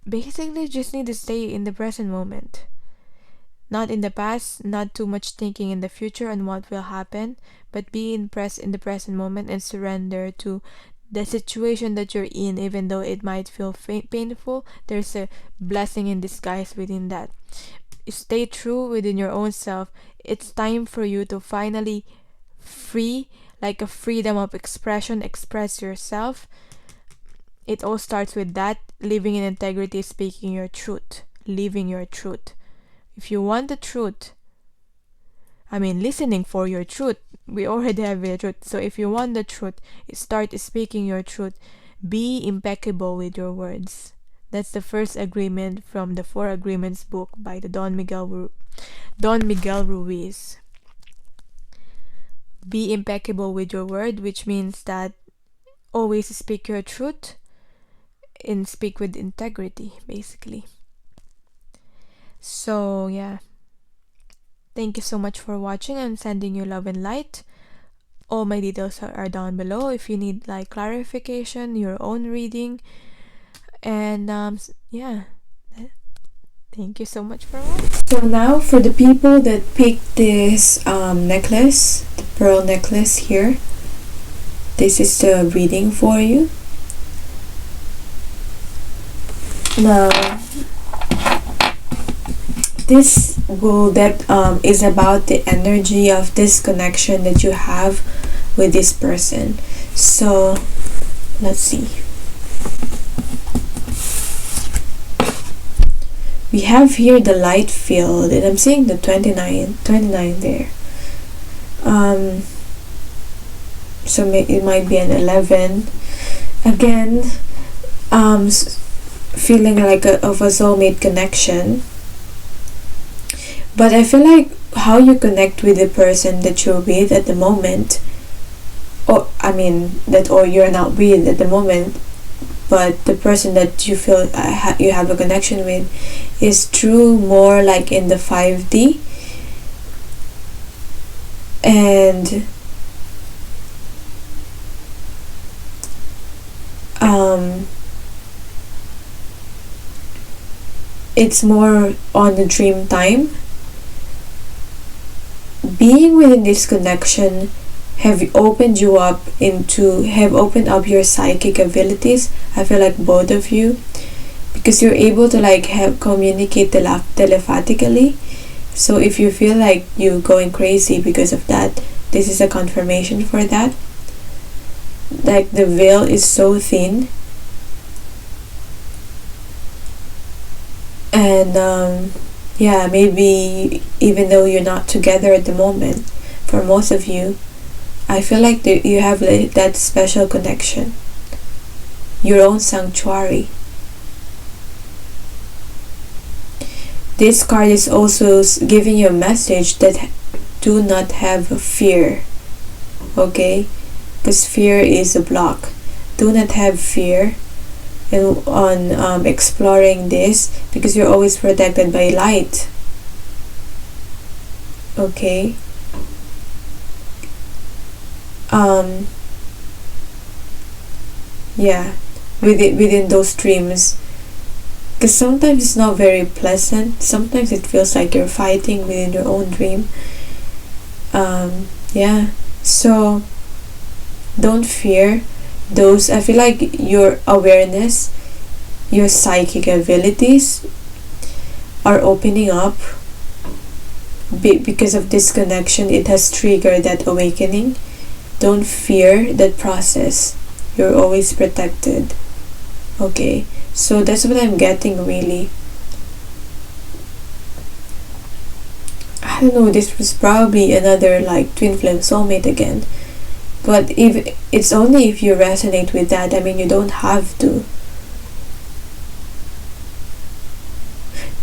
Basically just need to stay in the present moment, not in the past, not too much thinking in the future and what will happen, but be in the present moment and surrender to the situation that you're in. Even though it might feel painful, there's a blessing in disguise within that. Stay true within your own self. It's time for you to finally free, like a freedom of expression, express yourself. It all starts with that, living in integrity, speaking your truth, living your truth. If you want the truth, listening for your truth, we already have your truth. So if you want the truth, start speaking your truth. Be impeccable with your words. That's the first agreement from the 4 Agreements book by the Don Miguel Ruiz. Be impeccable with your word, which means that always speak your truth and speak with integrity, basically. So yeah, thank you so much for watching. I'm sending you love and light. All my details are down below if you need like clarification, your own reading. And yeah, thank you so much for watching. So now for the people that picked this necklace, the pearl necklace here, this is the reading for you. Now this is about the energy of this connection that you have with this person. So let's see. We have here the light field, and I'm seeing the 29 there. So it might be an 11. Again, feeling like of a soulmate connection. But I feel like how you connect with the person that you're with at the moment, or you're not with at the moment, but the person that you feel you have a connection with is true more like in the 5D. And it's more on the dream time. Being within this connection have opened up your psychic abilities. I feel like both of you, because you're able to communicate telepathically. So if you feel like you're going crazy because of that, this is a confirmation for that. Like the veil is so thin, and maybe even though you're not together at the moment, for most of you, I feel like you have that special connection, your own sanctuary. This card is also giving you a message that do not have fear, okay? Because fear is a block. Do not have fear on exploring this, because you're always protected by light, okay? Within those dreams, because sometimes it's not very pleasant. Sometimes it feels like you're fighting within your own dream. So don't fear those. I feel like your awareness, your psychic abilities are opening up because of this connection. It has triggered that awakening. Don't fear that process. You're always protected, okay? So that's what I'm getting, really. I don't know, this was probably another like twin flame soulmate again. But if it's only if you resonate with that, I mean, you don't have to.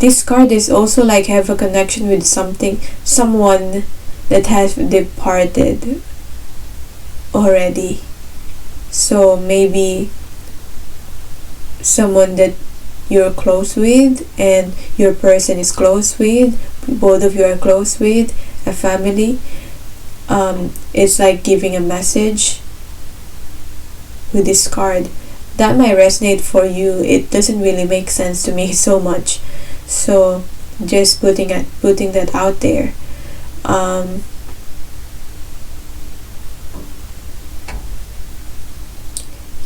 This card is also like have a connection with someone that has departed already. So maybe someone that you're close with and your person is close with, both of you are close with, a family. It's like giving a message with this card. That might resonate for you. It doesn't really make sense to me so much. So just putting that out there.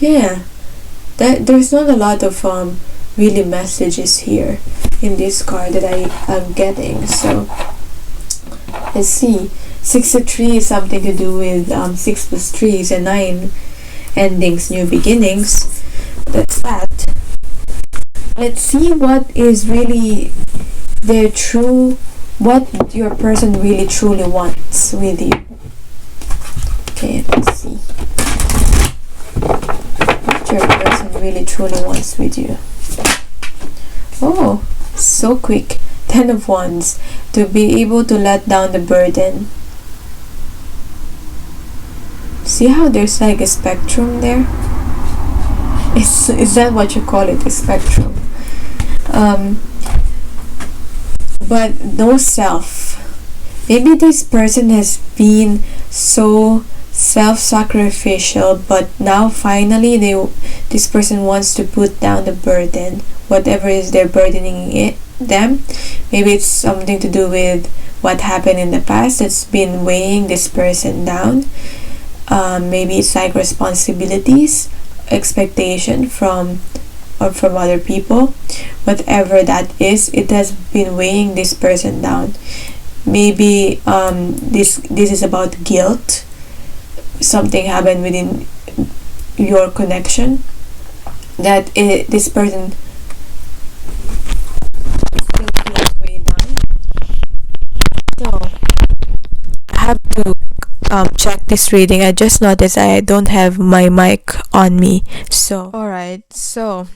Yeah, there's not a lot of really messages here in this card that I am getting. So let's see. 63 is something to do with 6 plus 3 is a 9, endings, new beginnings. That's that. Let's see what is really their true, what your person really truly wants with you. Okay, let's see what your person really truly wants with you. Oh, so quick. 10 of Wands. To be able to let down the burden. See how there's like a spectrum there? Is that what you call it, a spectrum? But no self. Maybe this person has been so self-sacrificial, but now finally this person wants to put down the burden, whatever is they're burdening them. Maybe it's something to do with what happened in the past that's been weighing this person down. Maybe it's like responsibilities, expectation from other people. Whatever that is, it has been weighing this person down. Maybe this is about guilt. Something happened within your connection that this person still feels way down. So I have to check this reading. I just noticed I don't have my mic on me. So alright, so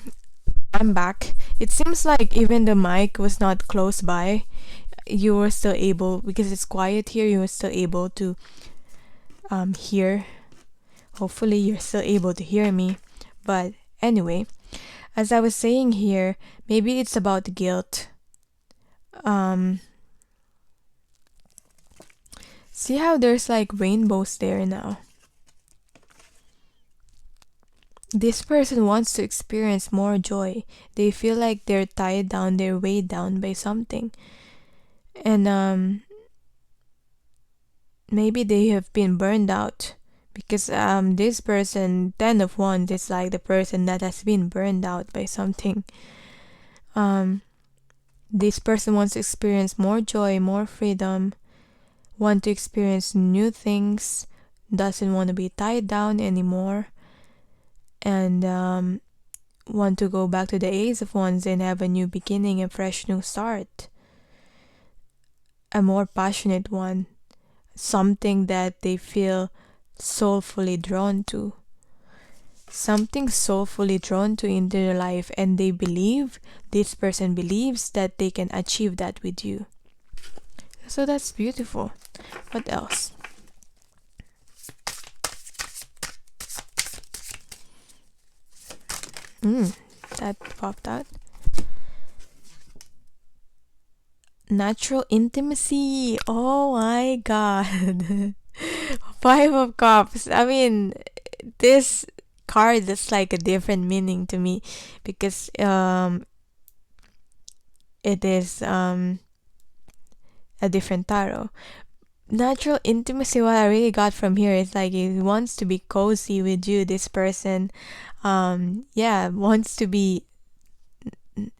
I'm back. It seems like even the mic was not close by. You were still able, because it's quiet here, you were still able to hear. Hopefully you're still able to hear me. But anyway, as I was saying here, maybe it's about guilt. See how there's like rainbows there now. This person wants to experience more joy. They feel like they're tied down, they're weighed down by something. And maybe they have been burned out. Because this person, 10 of Wands, is like the person that has been burned out by something. This person wants to experience more joy, more freedom, want to experience new things, doesn't want to be tied down anymore, and want to go back to the Ace of Wands and have a new beginning, a fresh new start, a more passionate one, something that they feel soulfully drawn to. Something soulfully drawn to in their life, and this person believes that they can achieve that with you. So that's beautiful. What else? That popped out. Natural intimacy. Oh my god. 5 of Cups. I mean, this card is like a different meaning to me, because it is a different tarot. Natural intimacy, what I really got from here is like he wants to be cozy with you. This person wants to be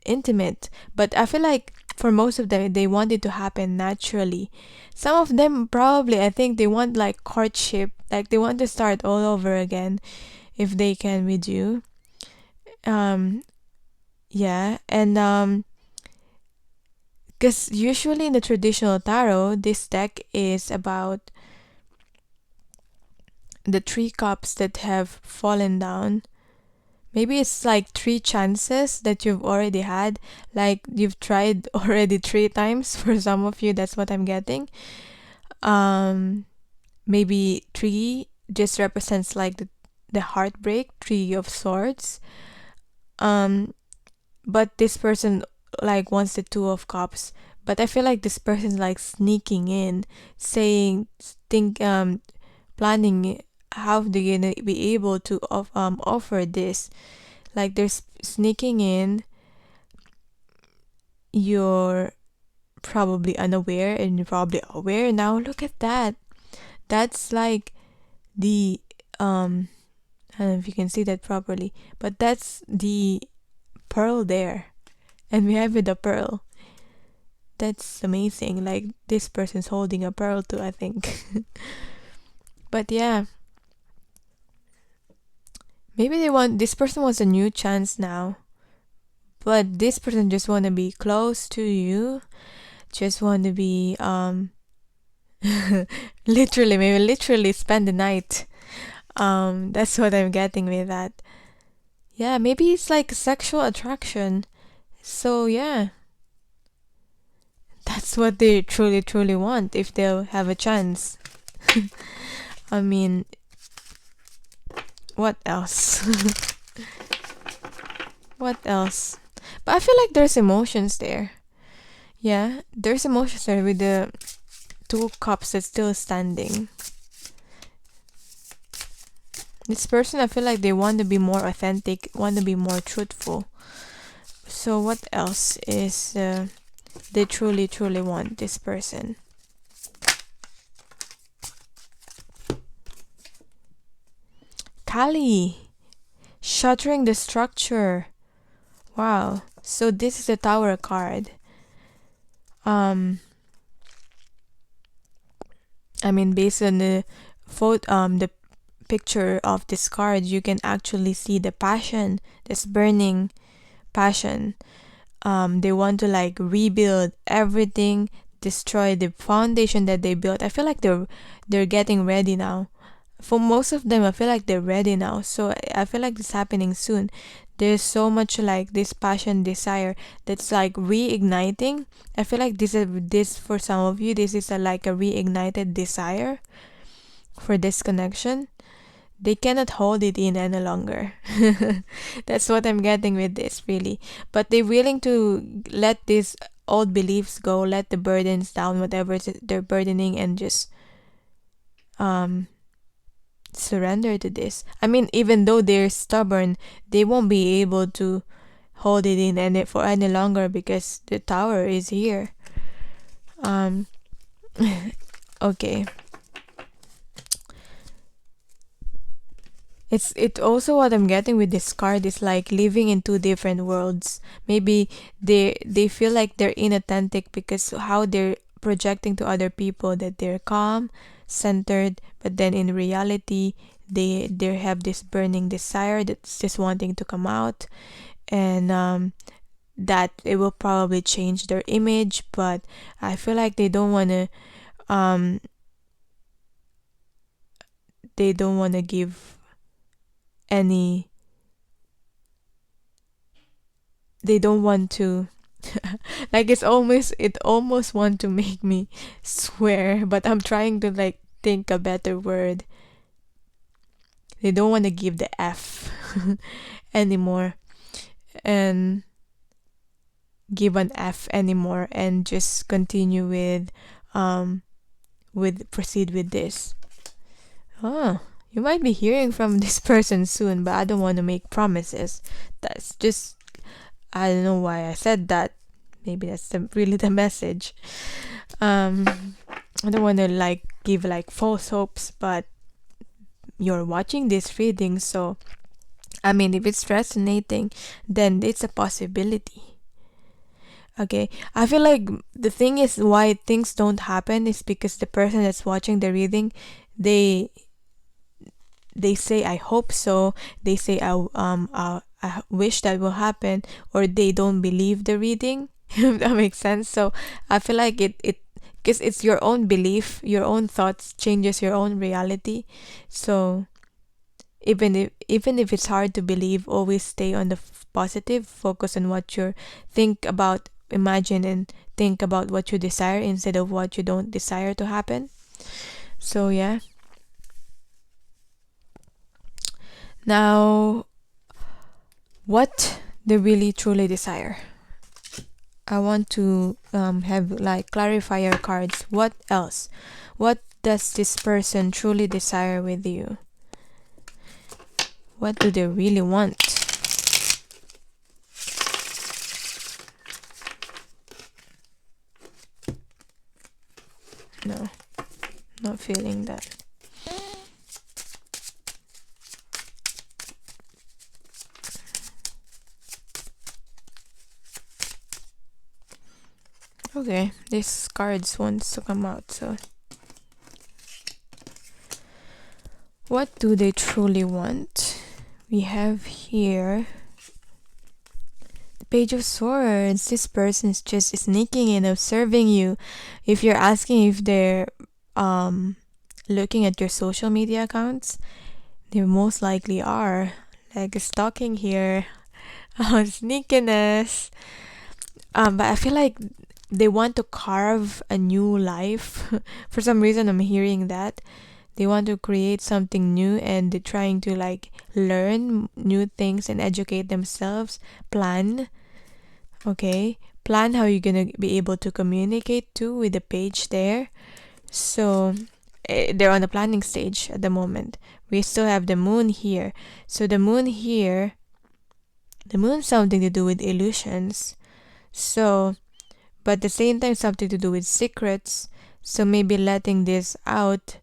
intimate, but I feel like for most of them they want it to happen naturally. Some of them probably, I think they want like courtship, like they want to start all over again if they can with you. And Because usually in the traditional tarot, this deck is about the 3 cups that have fallen down. Maybe it's like 3 chances that you've already had, like you've tried already 3 times. For some of you, that's what I'm getting. Maybe 3 just represents like the heartbreak, 3 of Swords. But this person like wants the 2 of Cups. But I feel like this person's like sneaking in, saying, planning how they're gonna be able to offer this. Like they're sneaking in. You're probably unaware and you're probably aware now. Look at that. That's like the I don't know if you can see that properly, but that's the pearl there. And we have with the pearl. That's amazing. Like this person's holding a pearl too, I think. But yeah. Maybe this person wants a new chance now. But this person just want to be close to you. Just want to be literally spend the night. That's what I'm getting with that. Yeah, maybe it's like sexual attraction. So yeah, that's what they truly want if they'll have a chance. I mean, what else? What else? But I feel like there's emotions there. Yeah, there's emotions there with the 2 cups that's still standing. This person, I feel like they want to be more authentic, want to be more truthful. So what else is they truly want this person? Kali, shattering the structure. Wow. So this is a Tower card. I mean, based on the the picture of this card, you can actually see the passion, this burning passion. They want to like rebuild everything, destroy the foundation that they built. I feel like they're getting ready now. For most of them, I feel like they're ready now. So I feel like this is happening soon. There's so much like this passion, desire that's like reigniting. I feel like this for some of you, this is like a reignited desire for this connection. They cannot hold it in any longer. That's what I'm getting with this, really. But they're willing to let these old beliefs go, let the burdens down, whatever they're burdening, and just surrender to this. I mean, even though they're stubborn, they won't be able to hold it in for any longer because the Tower is here. Okay. It also what I'm getting with this card is like living in 2 different worlds. Maybe they feel like they're inauthentic because how they're projecting to other people that they're calm, centered, but then in reality they have this burning desire that's just wanting to come out, and that it will probably change their image, but I feel like they don't want to give any, they don't want to like it almost want to make me swear, but I'm trying to like think a better word. They don't want to give the F anymore and give an F anymore and just continue with proceed with this. You might be hearing from this person soon, but I don't want to make promises. That's just, I don't know why I said that. Maybe that's really the message. I don't want to like give like false hopes, but you're watching this reading, so I mean, if it's resonating, then it's a possibility. Okay, I feel like the thing is why things don't happen is because the person that's watching the reading, they say I hope so, they say I wish that will happen, or they don't believe the reading. If that makes sense. So I feel like it because it's your own belief, your own thoughts changes your own reality. So even if it's hard to believe, always stay on the positive, focus on what you think about, imagine and think about what you desire instead of what you don't desire to happen. So yeah. Now, what they really truly desire. I want to have like clarifier cards. What else? What does this person truly desire with you? What do they really want? No, not feeling that. Okay, this cards wants to come out, so what do they truly want? We have here the Page of Swords. This person is just sneaking in, observing you. If you're asking if they're looking at your social media accounts, they most likely are. Like stalking here. Sneakiness. But I feel like they want to carve a new life. For some reason, I'm hearing that. They want to create something new and they're trying to like learn new things and educate themselves. Plan. Okay. Plan how you're going to be able to communicate too with the page there. So they're on the planning stage at the moment. We still have the moon here. So the moon here, the moon's something to do with illusions. So, but at the same time, something to do with secrets. So maybe letting this out.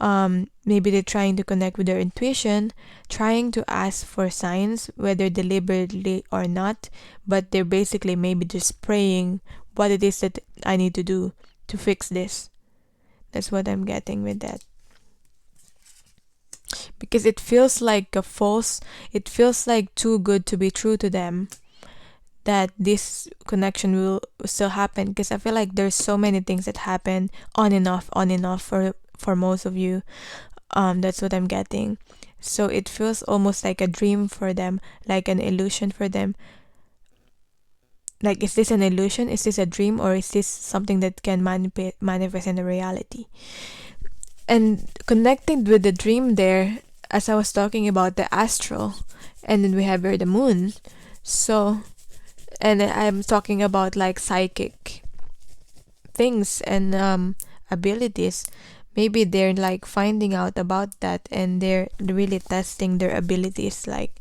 Maybe they're trying to connect with their intuition, trying to ask for signs, whether deliberately or not. But they're basically maybe just praying what it is that I need to do to fix this. That's what I'm getting with that. Because it feels like it feels like too good to be true to them that this connection will still happen. Because I feel like there's so many things that happen on and off for most of you. That's what I'm getting. So it feels almost like a dream for them, like an illusion for them. Like, is this an illusion? Is this a dream? Or is this something that can manifest in a reality? And connecting with the dream there, as I was talking about the astral, and then we have here the moon. So, and I'm talking about like psychic things and abilities. Maybe they're like finding out about that and they're really testing their abilities. Like,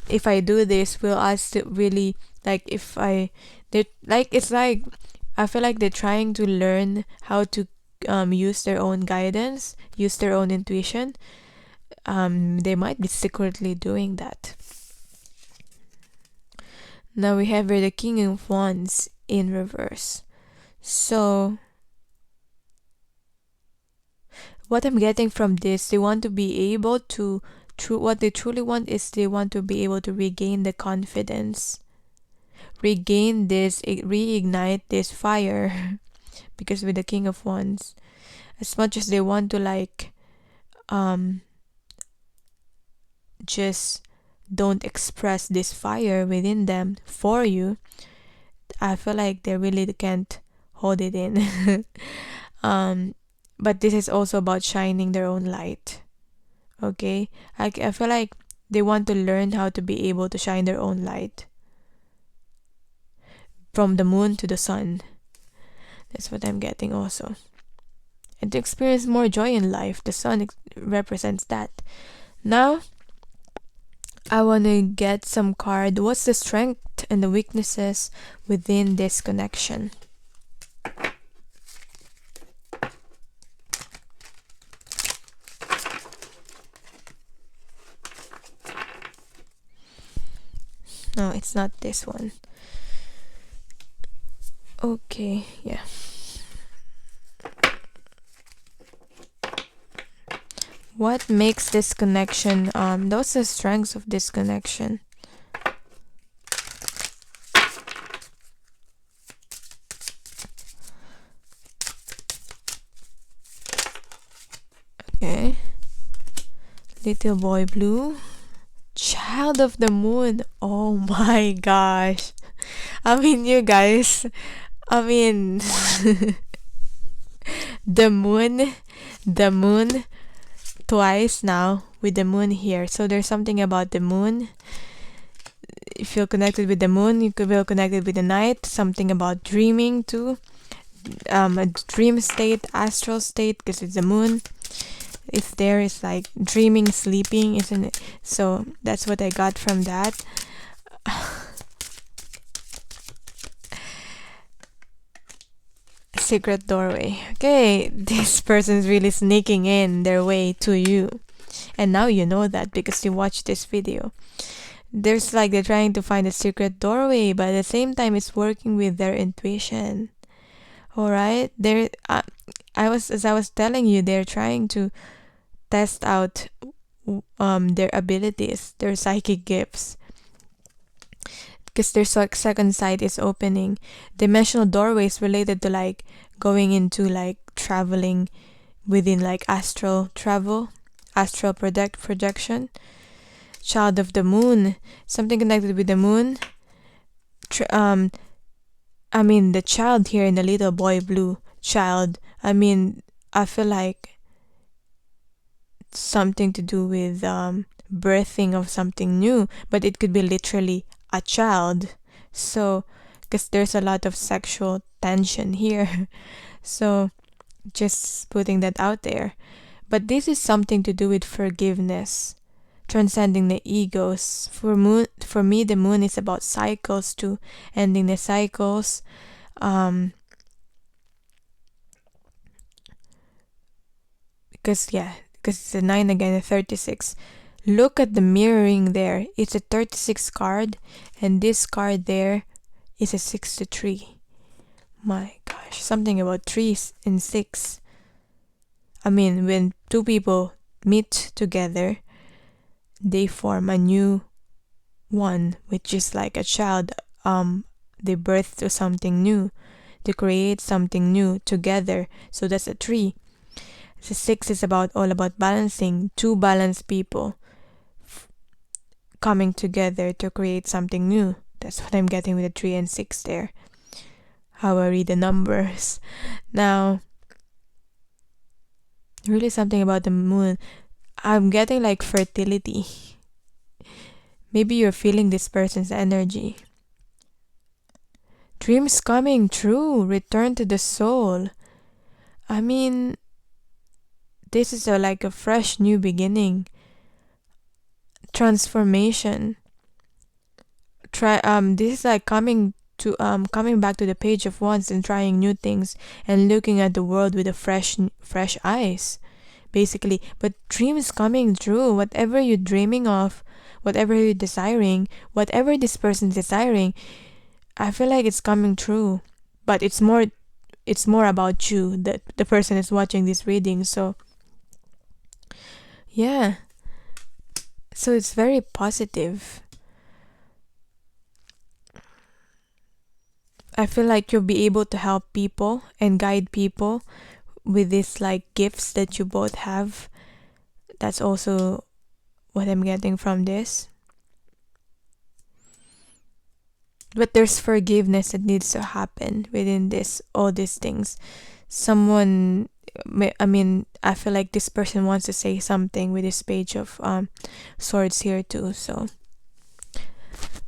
if I do this, will I still really like if I they like it's like I feel like they're trying to learn how to use their own guidance, use their own intuition. They might be secretly doing that. Now we have here the King of Wands in reverse. So what I'm getting from this, they want to be able to what they truly want is they want to be able to regain the confidence, regain this, reignite this fire. Because with the King of Wands, as much as they want to like just don't express this fire within them for you, I feel like they really can't hold it in. But this is also about shining their own light. Okay, I feel like they want to learn how to be able to shine their own light from the moon to the sun. That's what I'm getting also. And to experience more joy in life, the sun represents that. Now, I want to get some card. What's the strength and the weaknesses within this connection? No, it's not this one. Okay, yeah. What makes this connection, those are the strengths of this connection. Little boy blue. Child of the moon. Oh my gosh. I mean, you guys. I mean, the moon. The moon. Twice now with the moon here. So there's something about the moon. You feel connected with the moon. You could feel connected with the night. Something about dreaming too. A dream state, astral state, because it's the moon. If there is like dreaming, sleeping, isn't it? So that's what I got from that. Secret doorway. Okay, this person is really sneaking in their way to you, and now you know that because you watched this video. There's like they're trying to find a secret doorway, but at the same time it's working with their intuition. All right, as I was telling you, they're trying to test out their abilities, their psychic gifts, because their second sight is opening. Dimensional doorways related to like going into like traveling within like astral travel, astral projection. Child of the moon, something connected with the moon. I mean, the child here in the little boy blue child. I mean, I feel like something to do with birthing of something new, but it could be literally a child. So, because there's a lot of sexual tension here. So, just putting that out there. But this is something to do with forgiveness, transcending the egos. For me, the moon is about cycles too, ending the cycles. Because it's a 9 again, a 36. Look at the mirroring there. It's a 36 card, and this card there is a 63. My gosh, something about 3 and 6. I mean, when two people meet together, they form a new one, which is like a child. They birth to something new, to create something new together. So that's a 3. The 6 is all about balancing, two balanced people coming together to create something new. That's what I'm getting with the 3 and 6 there. How I read the numbers. Now, really something about the moon. I'm getting like fertility. Maybe you're feeling this person's energy. Dreams coming true. Return to the soul. I mean, this is like a fresh new beginning. Transformation. This is like coming back to the page of wands and trying new things and looking at the world with a fresh eyes, basically. But dreams coming true. Whatever you're dreaming of, whatever you're desiring, whatever this person's desiring, I feel like it's coming true. But it's more about you, that the person is watching this reading. So yeah, so it's very positive. I feel like you'll be able to help people and guide people with these like gifts that you both have. That's also what I'm getting from this. But there's forgiveness that needs to happen within all these things. I feel like this person wants to say something with this page of swords here too. So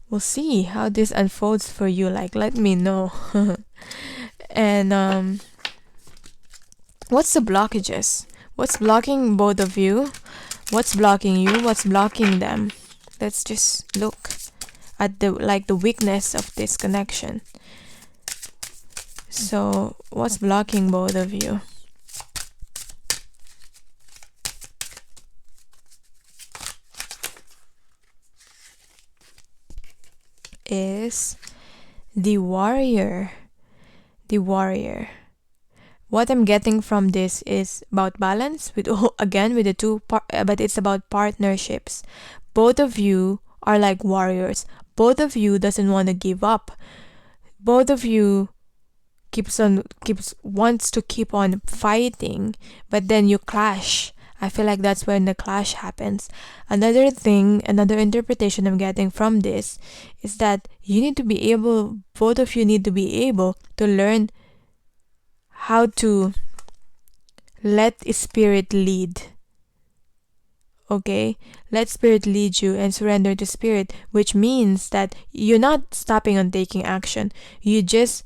we'll see how this unfolds for you. Like, let me know. And what's the blockages? What's blocking both of you? What's blocking you? What's blocking them? Let's just look at the weakness of this connection. So what's blocking both of you? Is the warrior. The warrior. What I'm getting from this is about balance with the two but it's about partnerships. Both of you are like warriors. Both of you doesn't want to give up. Both of you wants to keep on fighting, but then you clash I feel like that's when the clash happens. Another thing, another interpretation I'm getting from this is that you need to be able, both of you need to be able to learn how to let spirit lead. Okay? Let spirit lead you and surrender to spirit, which means that you're not stopping on taking action. You just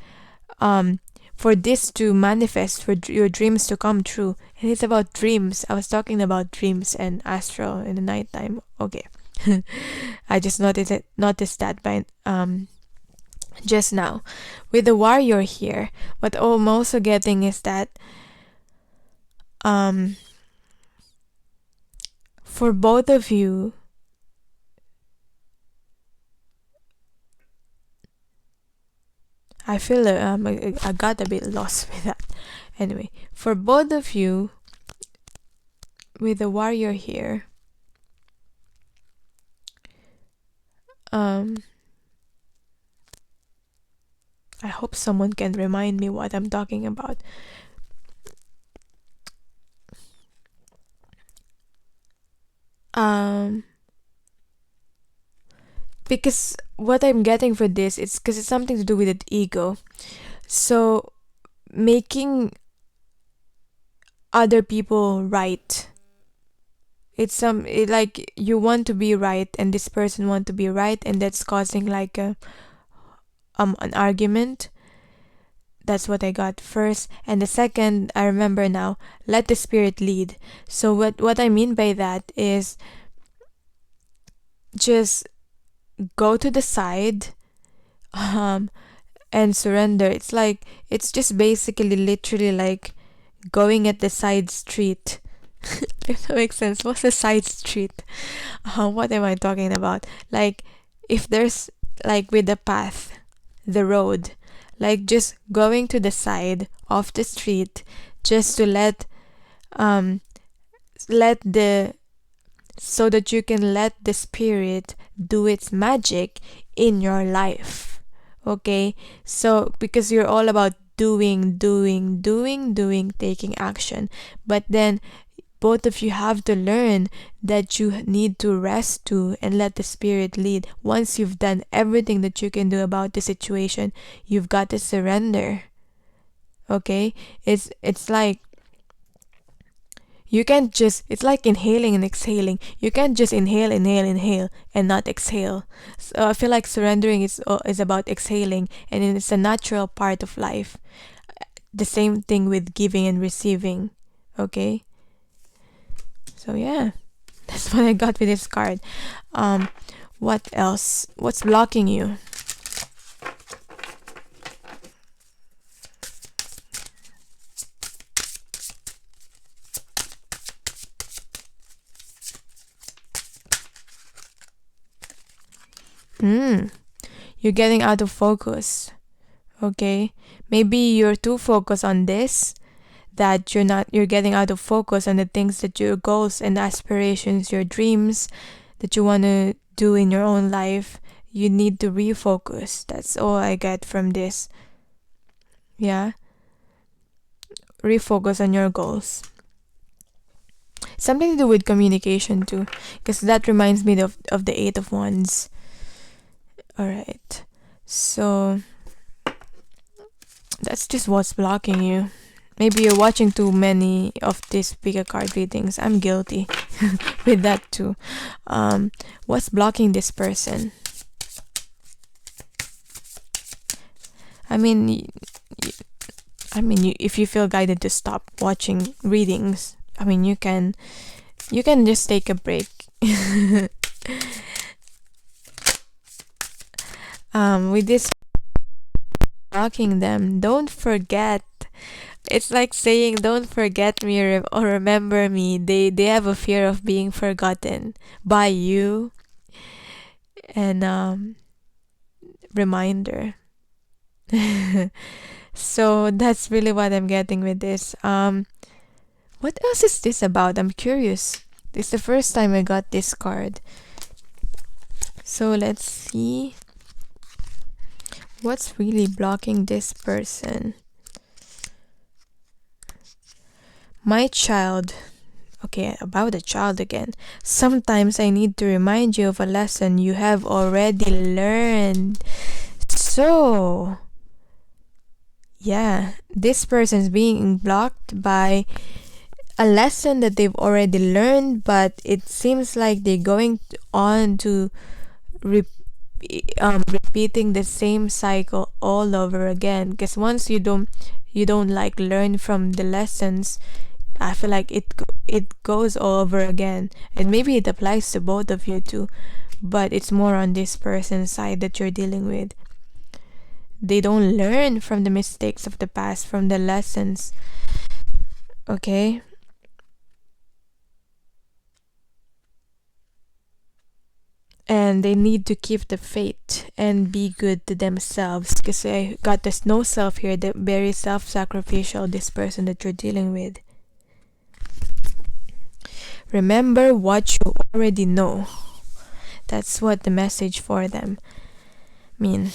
for this to manifest, for your dreams to come true. And it's about dreams. I was talking about dreams and astral in the nighttime. Okay. I just noticed that by just now. With the warrior here, what I'm also getting is that for both of you, I feel I got a bit lost with that. Anyway, for both of you, with the warrior here, I hope someone can remind me what I'm talking about. Because what I'm getting for this, it's because it's something to do with the ego. So making other people right, like you want to be right and this person want to be right, and that's causing like an argument. That's what I got first. And the second, I remember now, let the spirit lead. So what I mean by that is just go to the side and surrender. It's just basically literally like going at the side street. If that makes sense. What's a side street? What am I talking about? Like if there's like with the path, the road, like just going to the side of the street just to let the so that you can let the spirit do its magic in your life. Okay? So because you're all about doing, taking action. But then both of you have to learn that you need to rest too and let the spirit lead. Once you've done everything that you can do about the situation, you've got to surrender. Okay? It's like you can't just, it's like inhaling and exhaling. You can't just inhale, and not exhale. So I feel like surrendering is about exhaling, and it's a natural part of life. The same thing with giving and receiving. Okay? So yeah, that's what I got with this card. What else? What's blocking you? You're getting out of focus. Okay? Maybe you're too focused on this that you're getting out of focus on the things that your goals and aspirations, your dreams that you want to do in your own life. You need to refocus. That's all I get from this. Yeah? Refocus on your goals. Something to do with communication too, because that reminds me of the Eight of Wands. Alright. So that's just what's blocking you. Maybe you're watching too many of these bigger card readings. I'm guilty with that too. What's blocking this person? If you feel guided to stop watching readings, you can just take a break. With this blocking them, don't forget. It's like saying, "Don't forget me or remember me." They have a fear of being forgotten by you. And reminder. So that's really what I'm getting with this. What else is this about? I'm curious. This is the first time I got this card. So let's see. What's really blocking this person? My child. Okay, about a child again. Sometimes I need to remind you of a lesson you have already learned. So, yeah, this person is being blocked by a lesson that they've already learned, but it seems like they're going on to repeating the same cycle all over again. Because once you don't like learn from the lessons, I feel like it goes all over again, and maybe it applies to both of you too, but it's more on this person's side that you're dealing with. They don't learn from the mistakes of the past, from the lessons. Okay? And they need to keep the faith and be good to themselves, because I got this no self here, the very self-sacrificial, this person that you're dealing with. Remember what you already know. That's what the message for them mean.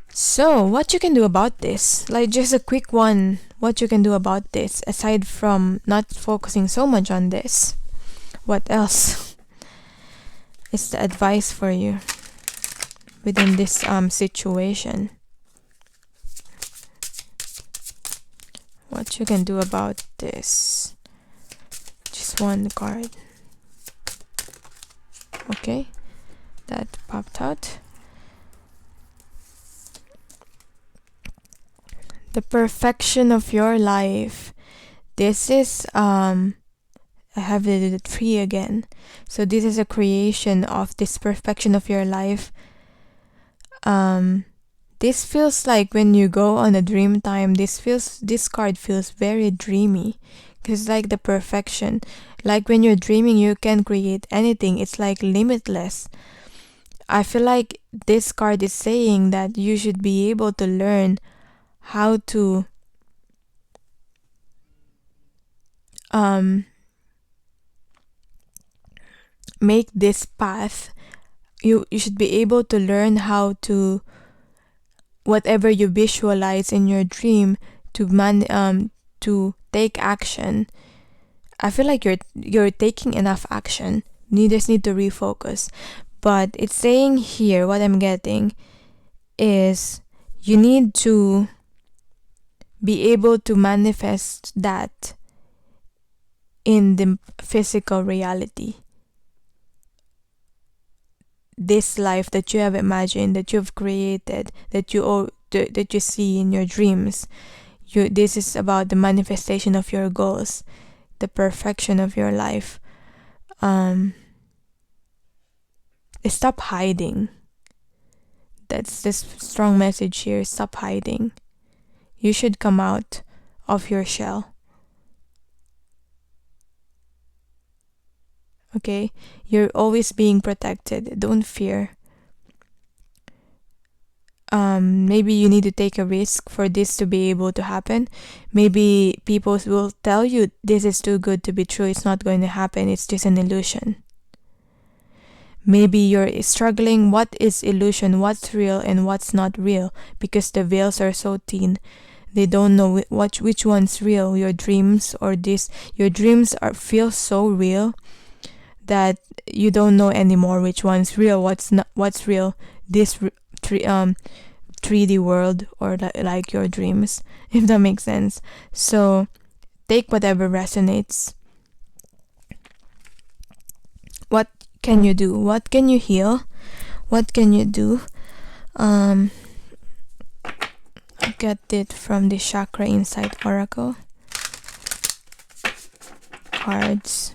So, what you can do about this? Like, just a quick one. What you can do about this, aside from not focusing so much on this? What else is the advice for you within this situation? What you can do about this? Just one card. Okay, that popped out. The perfection of your life. This is I have the tree again. So this is a creation of this perfection of your life. This feels like when you go on a dream time, this card feels very dreamy, because like the perfection, like when you're dreaming you can create anything. It's like limitless. I feel like this card is saying that you should be able to learn how to make this path. You should be able to learn how to, whatever you visualize in your dream, to take action. I feel like you're taking enough action. You just need to refocus. But it's saying here, what I'm getting is you need to be able to manifest that in the physical reality. This life that you have imagined, that you've created, that you see in your dreams. This is about the manifestation of your goals, the perfection of your life. Stop hiding. That's this strong message here. Stop hiding. You should come out of your shell. Okay? You're always being protected. Don't fear. Maybe you need to take a risk for this to be able to happen. Maybe people will tell you this is too good to be true. It's not going to happen. It's just an illusion. Maybe you're struggling. What is illusion? What's real and what's not real? Because the veils are so thin. They don't know which one's real. Your dreams or this. Your dreams feel so real that you don't know anymore which one's real, what's not, what's real. This 3D world, or like your dreams, if that makes sense. So take whatever resonates. What can you do? What can you heal? What can you do? I get it from the Chakra Insight Oracle cards.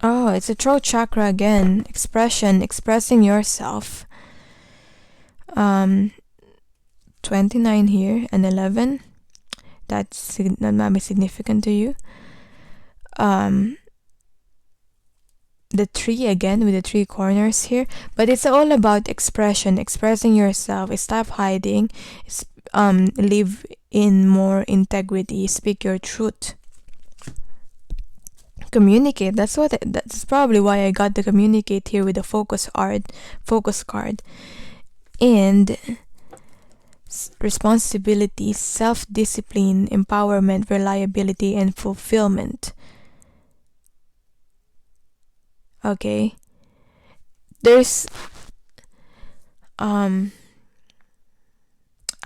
Oh, it's a throat chakra again. Expressing yourself. 29 here and 11. That might be significant to you. The 3 again with the 3 corners here, but it's all about expressing yourself. Stop hiding. Live in more integrity. Speak your truth. Communicate. That's probably why I got the communicate here with the focus card. And responsibility, self-discipline, empowerment, reliability, and fulfillment. Okay, there's I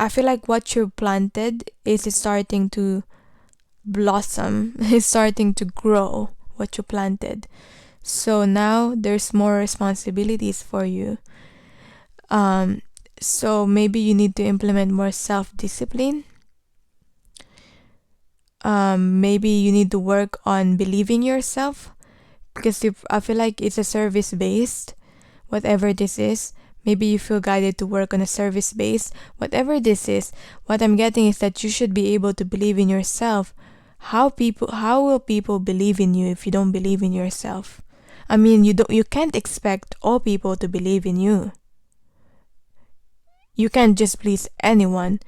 feel like what you planted is starting to blossom, is starting to grow what you planted. So now there's more responsibilities for you. So maybe you need to implement more self-discipline. Maybe you need to work on believing yourself, because I feel like it's a service based, whatever this is. Maybe you feel guided to work on a service base, whatever this is. What I'm getting is that you should be able to believe in yourself. How will people believe in you if you don't believe in yourself? I mean, you can't expect all people to believe in you. You can't just please anyone.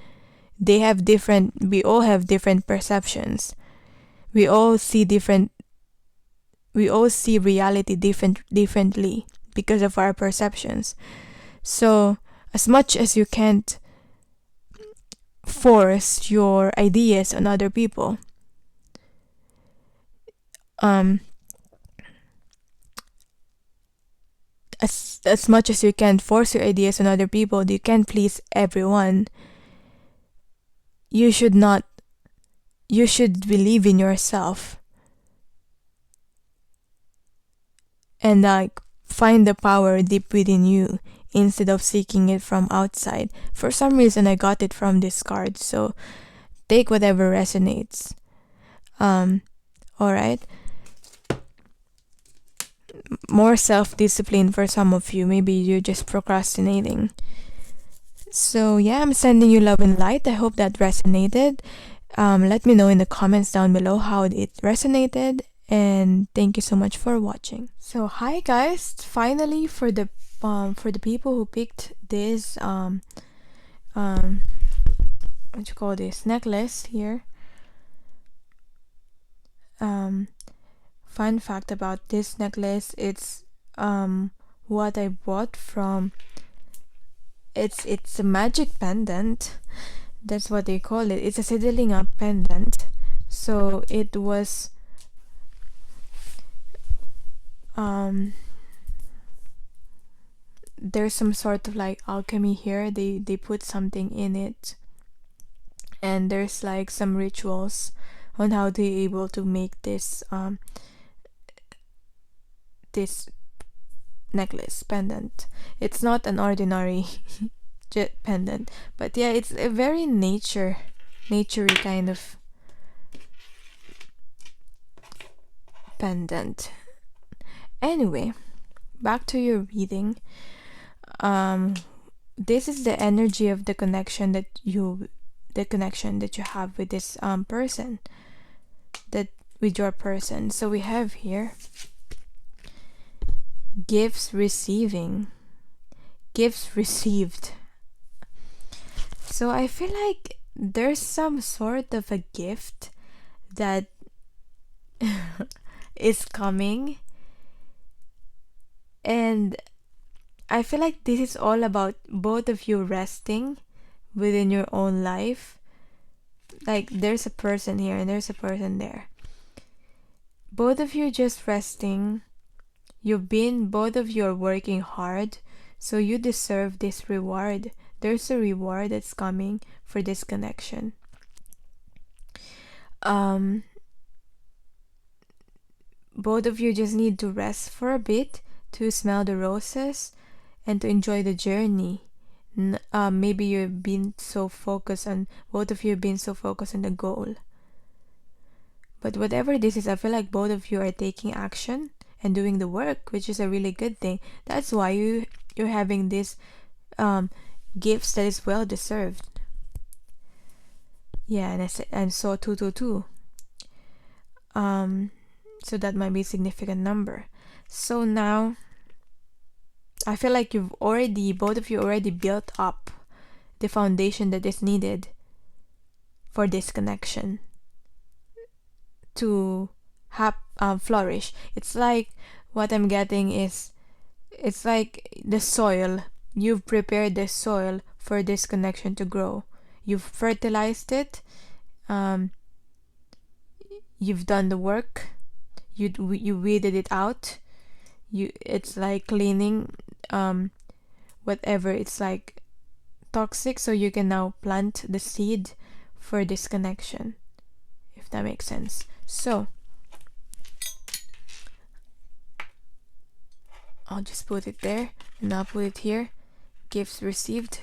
We all have different perceptions. We all see reality differently because of our perceptions. So as much as you can't force your ideas on other people, as much as you can't force your ideas on other people, you can't please everyone. You should believe in yourself and like find the power deep within you instead of seeking it from outside. For some reason I got it from this card, so take whatever resonates. Alright. More self-discipline for some of you. Maybe you're just procrastinating. So yeah, I'm sending you love and light. I hope that resonated. Let me know in the comments down below how it resonated, and thank you so much for watching. So hi guys, finally for the people who picked this what you call this necklace here. Fun fact about this necklace, it's what I bought from, it's a magic pendant. That's what they call it. It's a seedling up pendant. So it was there's some sort of like alchemy here. They put something in it, and there's like some rituals on how to be able to make this this necklace pendant. It's not an ordinary pendant, but yeah, it's a very naturey kind of pendant. Anyway, back to your reading. This is the energy of the connection that you have with this person, that with your person. So we have here gifts received. So I feel like there's some sort of a gift that is coming, and I feel like this is all about both of you resting within your own life. Like there's a person here and there's a person there. Both of you just resting. Both of you are working hard, so you deserve this reward. There's a reward that's coming for this connection. Both of you just need to rest for a bit, to smell the roses and to enjoy the journey. Maybe both of you have been so focused on the goal. But whatever this is, I feel like both of you are taking action and doing the work, which is a really good thing. That's why you're having this gifts that is well deserved. Yeah, and I saw 222. So that might be a significant number. So now I feel like both of you already built up the foundation that is needed for this connection to flourish. It's like what I'm getting is, it's like the soil. You've prepared the soil for this connection to grow. You've fertilized it. You've done the work. You weeded it out. It's like cleaning whatever it's like toxic, so you can now plant the seed for this connection, if that makes sense. So I'll just put it there, and I'll put it here, gifts received.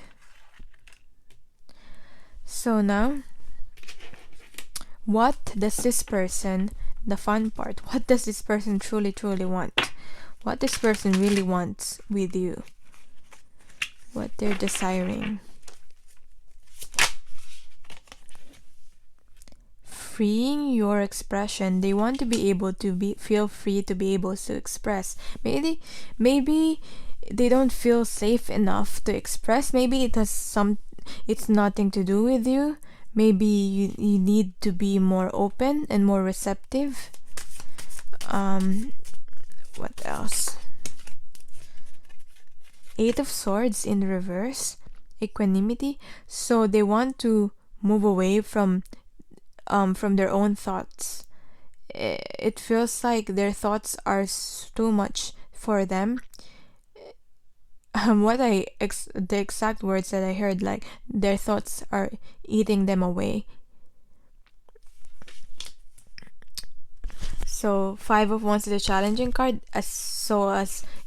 So now, what does this person, the fun part, what does this person truly want? What this person really wants with you? What they're desiring? Freeing your expression. They want to be able to feel free to be able to express. Maybe they don't feel safe enough to express. Maybe it's nothing to do with you. Maybe you need to be more open and more receptive. What else? Eight of Swords in reverse. Equanimity. So they want to move away from their own thoughts. It feels like their thoughts are too much for them. The exact words that I heard, like their thoughts are eating them away. So 5 of Wands is a challenging card, as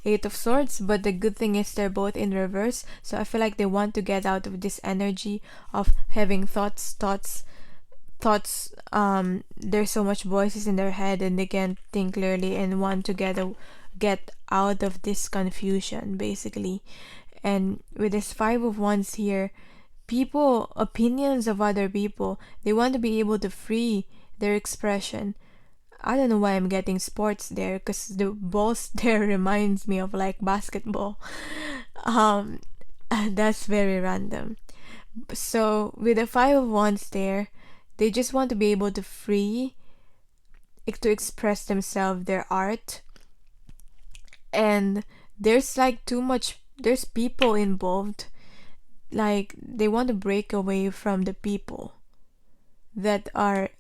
8 of Swords, but the good thing is they're both in reverse. So I feel like they want to get out of this energy of having thoughts. There's so much voices in their head and they can't think clearly, and want to get out of this confusion, basically. And with this 5 of Wands here, opinions of other people, they want to be able to free their expression. I don't know why I'm getting sports there, because the balls there reminds me of like basketball. That's very random. So with the 5 of Wands there, they just want to be able to to express themselves, their art. And there's like there's people involved. Like they want to break away from the people that are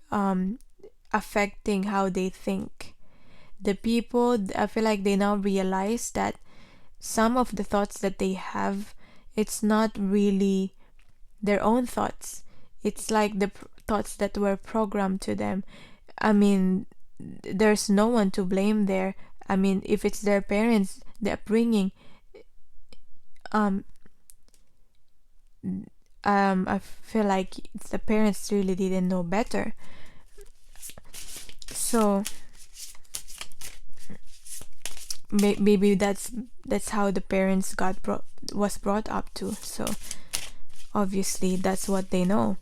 affecting how they think. The people, I feel like they now realize that some of the thoughts that they have, it's not really their own thoughts. It's like the thoughts that were programmed to them. I mean, there's no one to blame there. I mean, if it's their parents, the upbringing, I feel like the parents really didn't know better. So maybe that's how the parents was brought up to. So obviously that's what they know.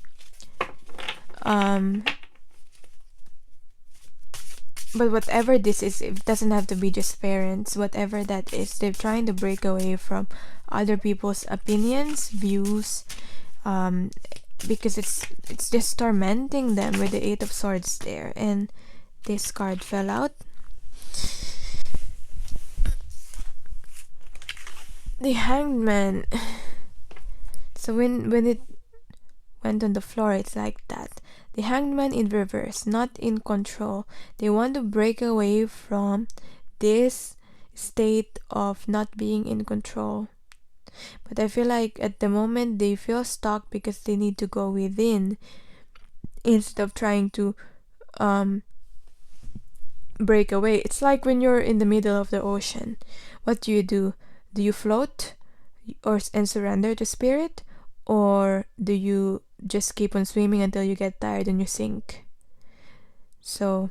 But whatever this is, it doesn't have to be just parents. Whatever that is, they're trying to break away from other people's opinions, views, because it's just tormenting them with the 8 of Swords there. And this card fell out. The Hanged Man. So when it went on the floor, it's like that. The Hanged Man in reverse, not in control. They want to break away from this state of not being in control. But I feel like at the moment they feel stuck because they need to go within instead of trying to break away. It's like when you're in the middle of the ocean. What do? Do you float and surrender to spirit? Or do you just keep on swimming until you get tired and you sink? So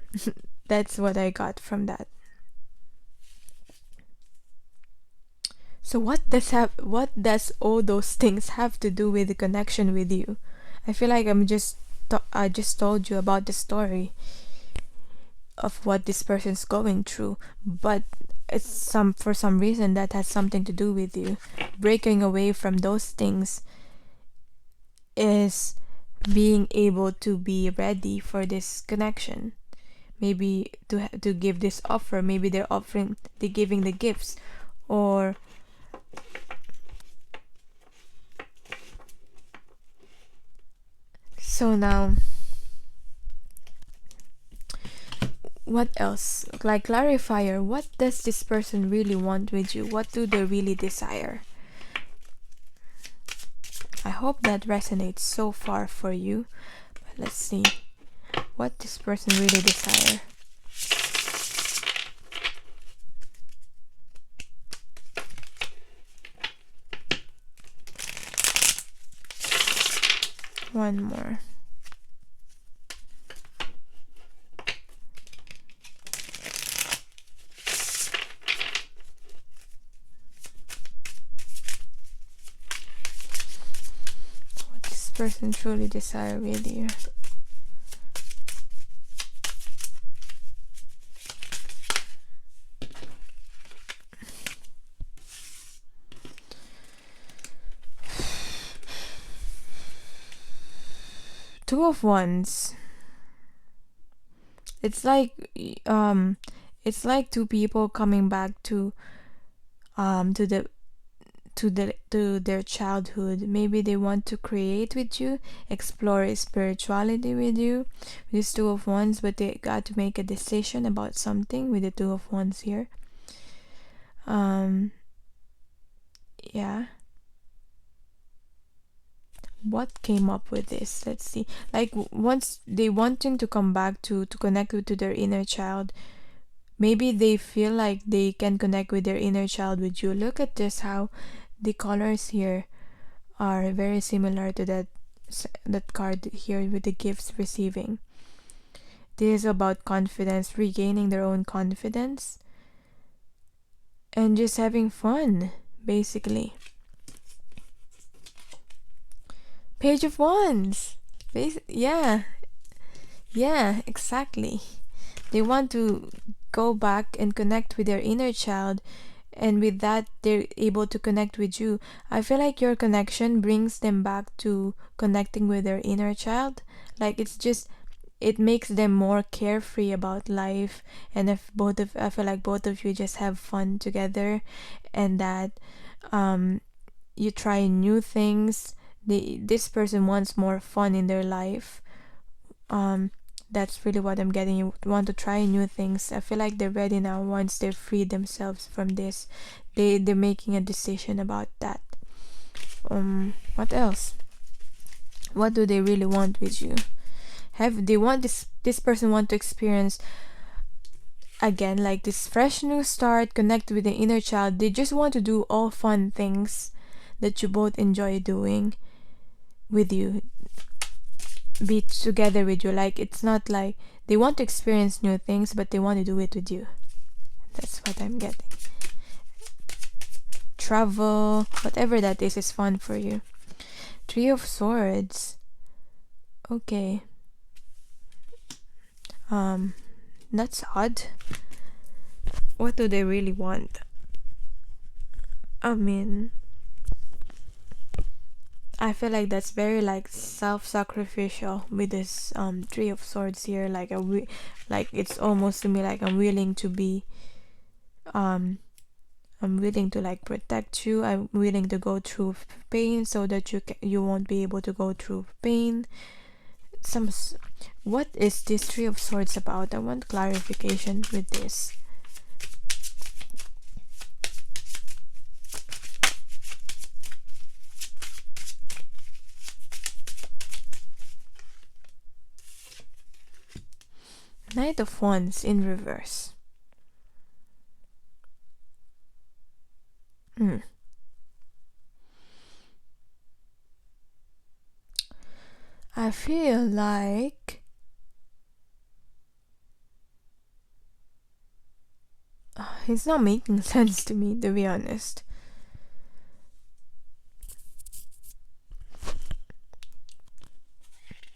that's what I got from that. So what does all those things have to do with the connection with you? I feel like I just told you about the story of what this person's going through, but it's for some reason that has something to do with you. Breaking away from those things is being able to be ready for this connection. Maybe to give this offer. Maybe they're giving the gifts, or So now, what else? Like clarifier, what does this person really want with you? What do they really desire? I hope that resonates so far for you. But let's see what this person really desire. One more. What this person truly desire with you. Two of Wands. It's like two people coming back to their childhood. Maybe they want to create with you, explore spirituality with you. This Two of Wands, but they got to make a decision about something with the Two of Wands here. Yeah. What came up with this? Let's see. Like once they wanting to come back to connect with to their inner child. Maybe they feel like they can connect with their inner child with you. Look at this, how the colors here are very similar to that card here with the gifts receiving. This is about confidence, regaining their own confidence, and just having fun, basically. Page of Wands. Yeah, exactly. They want to go back and connect with their inner child, and with that they're able to connect with you. I feel like your connection brings them back to connecting with their inner child. Like it makes them more carefree about life, and I feel like both of you just have fun together, and that you try new things. This person wants more fun in their life. That's really what I'm getting. You want to try new things. I feel like they're ready now. Once they free themselves from this, they're making a decision about that. What else? What do they really want with you? Have they want this person want to experience again, like this fresh new start, connect with the inner child? They just want to do all fun things that you both enjoy doing with you, be together with you. Like it's not like they want to experience new things, but they want to do it with you. That's what I'm getting. Travel, whatever that is fun for you. Three of Swords. Okay. That's odd. What do they really want? I mean, I feel like that's very like self-sacrificial with this Three of Swords here. Like like it's almost to me like I'm willing to be I'm willing to like protect you. I'm willing to go through pain so that you won't be able to go through pain. What is this Three of Swords about? I want clarification with this. Knight of Wands in reverse. I feel like it's not making sense to me, to be honest.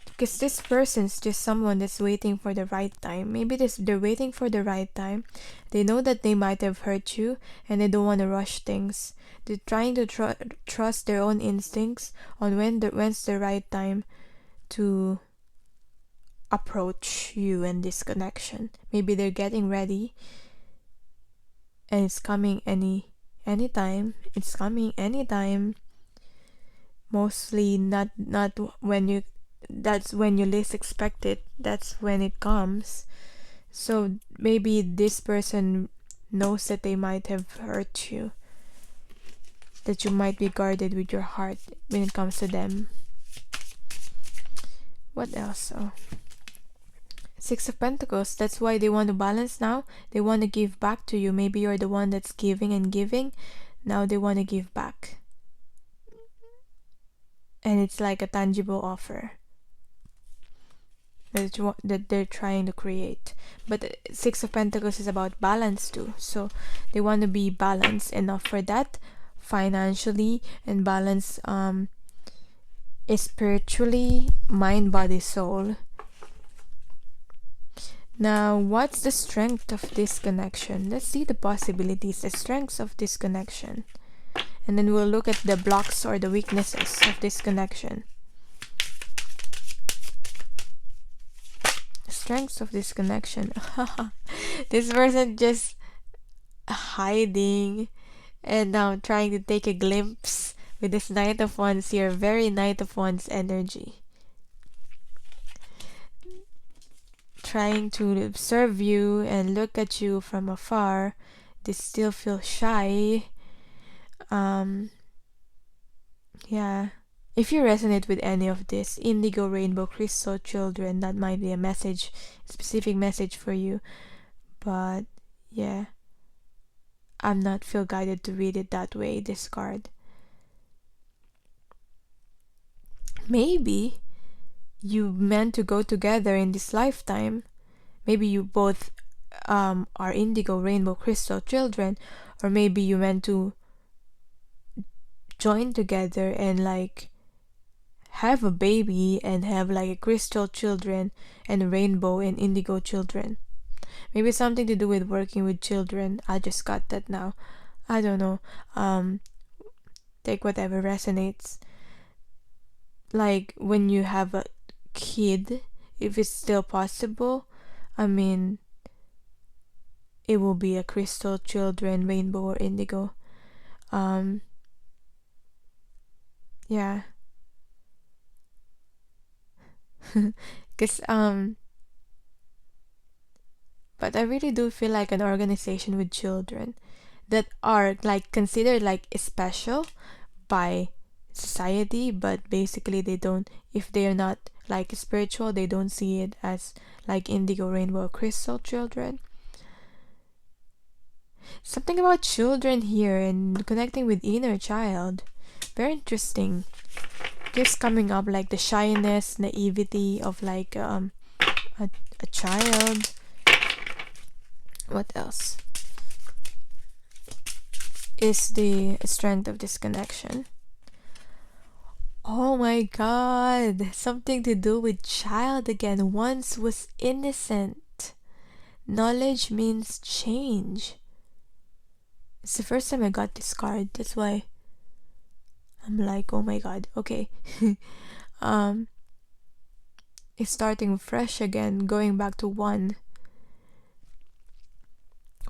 Because this person's just someone that's waiting for the right time. Maybe they're waiting for the right time. They know that they might have hurt you, and they don't want to rush things. They're trying to trust their own instincts on when's the right time to approach you and this connection. Maybe they're getting ready, and it's coming anytime. It's coming anytime. Mostly not when you that's when you least expect it, that's when it comes. So maybe this person knows that they might have hurt you, that you might be guarded with your heart when it comes to them. What else? Oh, Six of Pentacles. That's why they want to balance now. They want to give back to you. Maybe you're the one that's giving and giving. Now they want to give back. And it's like a tangible offer that they're trying to create. But Six of Pentacles is about balance too. So they want to be balanced enough for that financially, and balance spiritually, mind, body, soul. Now, what's the strength of this connection? Let's see the possibilities, the strengths of this connection. And then we'll look at the blocks or the weaknesses of this connection. The strengths of this connection. This person just hiding and now trying to take a glimpse with this Knight of Wands here. Very Knight of Wands energy. Trying to observe you and look at you from afar. They still feel shy. Yeah. If you resonate with any of this, indigo, rainbow, crystal, children, that might be a message, specific message for you. But yeah, I'm not feel guided to read it that way, this card. Maybe you meant to go together in this lifetime. Maybe you both are indigo, rainbow, crystal, children, or maybe you meant to join together and like have a baby and have like a crystal children and rainbow and indigo children. Maybe something to do with working with children. I just got that now. I don't know. Take whatever resonates. Like when you have a kid, if it's still possible, I mean, it will be a crystal, children, rainbow, or indigo. Yeah. Because but I really do feel like an organization with children that are like considered like special by society, but basically they don't, if they are not like spiritual, they don't see it as like indigo, rainbow, crystal children. Something about children here and connecting with inner child. Very interesting. Just coming up like the shyness, naivety of like a child. What else is the strength of this connection? Oh my god, something to do with child again. Once was innocent. Knowledge means change. It's the first time I got this card. That's why I'm like, oh my god. Okay. It's starting fresh again, going back to one.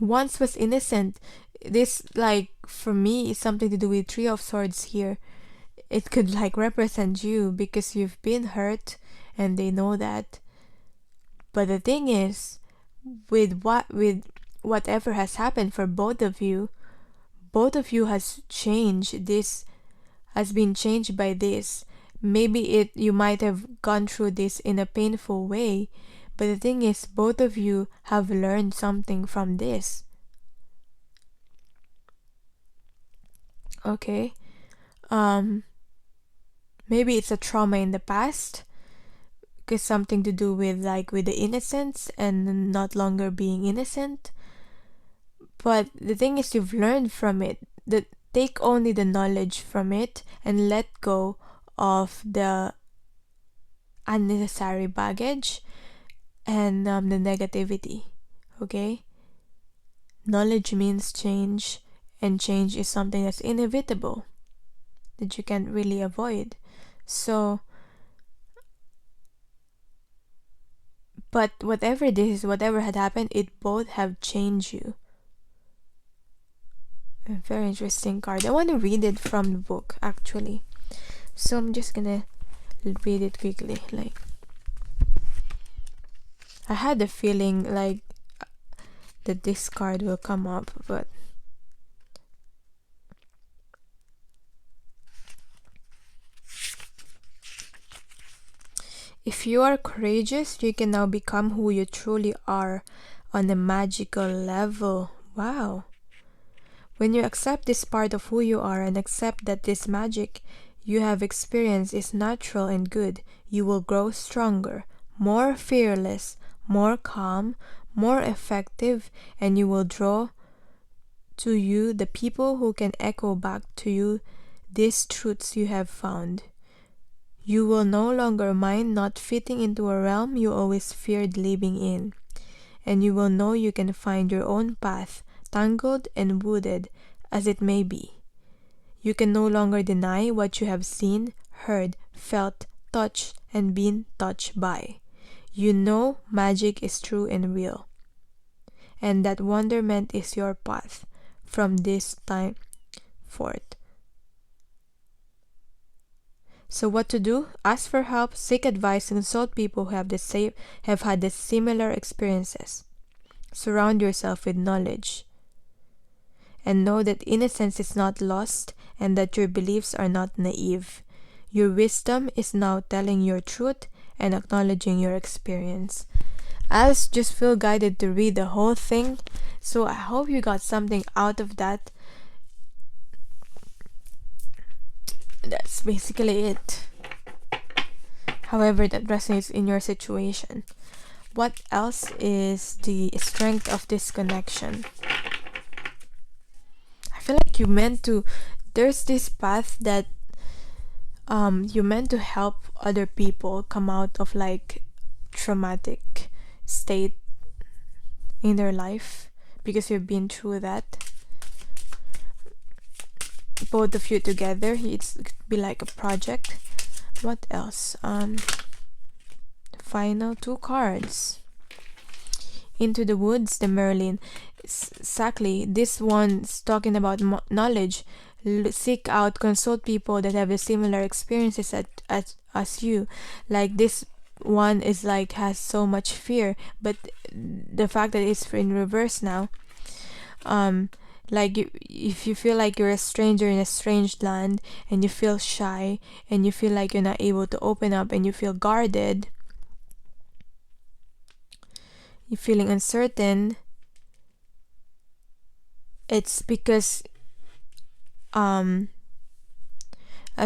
Once was innocent. This, like, for me, is something to do with Three of Swords here. It could like represent you because you've been hurt and they know that. But the thing is, with whatever has happened for both of you has changed. This has been changed by this. Maybe you might have gone through this in a painful way, but the thing is, both of you have learned something from this. Okay. Maybe it's a trauma in the past, because something to do with like with the innocence and not longer being innocent. But the thing is, you've learned from it. Take only the knowledge from it and let go of the unnecessary baggage and the negativity. Okay. Knowledge means change, and change is something that's inevitable, that you can't really avoid. So, but whatever this is, whatever had happened, it both have changed you. A very interesting card. I want to read it from the book, actually. So I'm just gonna read it quickly. Like, I had a feeling like that this card will come up, but if you are courageous, you can now become who you truly are on a magical level. Wow. When you accept this part of who you are and accept that this magic you have experienced is natural and good, you will grow stronger, more fearless, more calm, more effective, and you will draw to you the people who can echo back to you these truths you have found. You will no longer mind not fitting into a realm you always feared living in, and you will know you can find your own path, tangled and wooded as it may be. You can no longer deny what you have seen, heard, felt, touched, and been touched by. You know magic is true and real, and that wonderment is your path from this time forth. So what to do? Ask for help, seek advice, and consult people who have had the similar experiences. Surround yourself with knowledge, and know that innocence is not lost and that your beliefs are not naive. Your wisdom is now telling your truth and acknowledging your experience. I just feel guided to read the whole thing, so I hope you got something out of that. That's basically it. However, that resonates in your situation. What else is the strength of this connection? I feel like there's this path that you meant to help other people come out of like traumatic state in their life because you've been through that. Both of you together, it could be like a project. What else? Final 2 cards. Into the Woods, the Merlin. Exactly, this one's talking about knowledge. Seek out, consult people that have a similar experiences as you. Like this one is like has so much fear, but the fact that it's in reverse now, like if you feel like you're a stranger in a strange land and you feel shy and you feel like you're not able to open up and you feel guarded, you're feeling uncertain, it's because I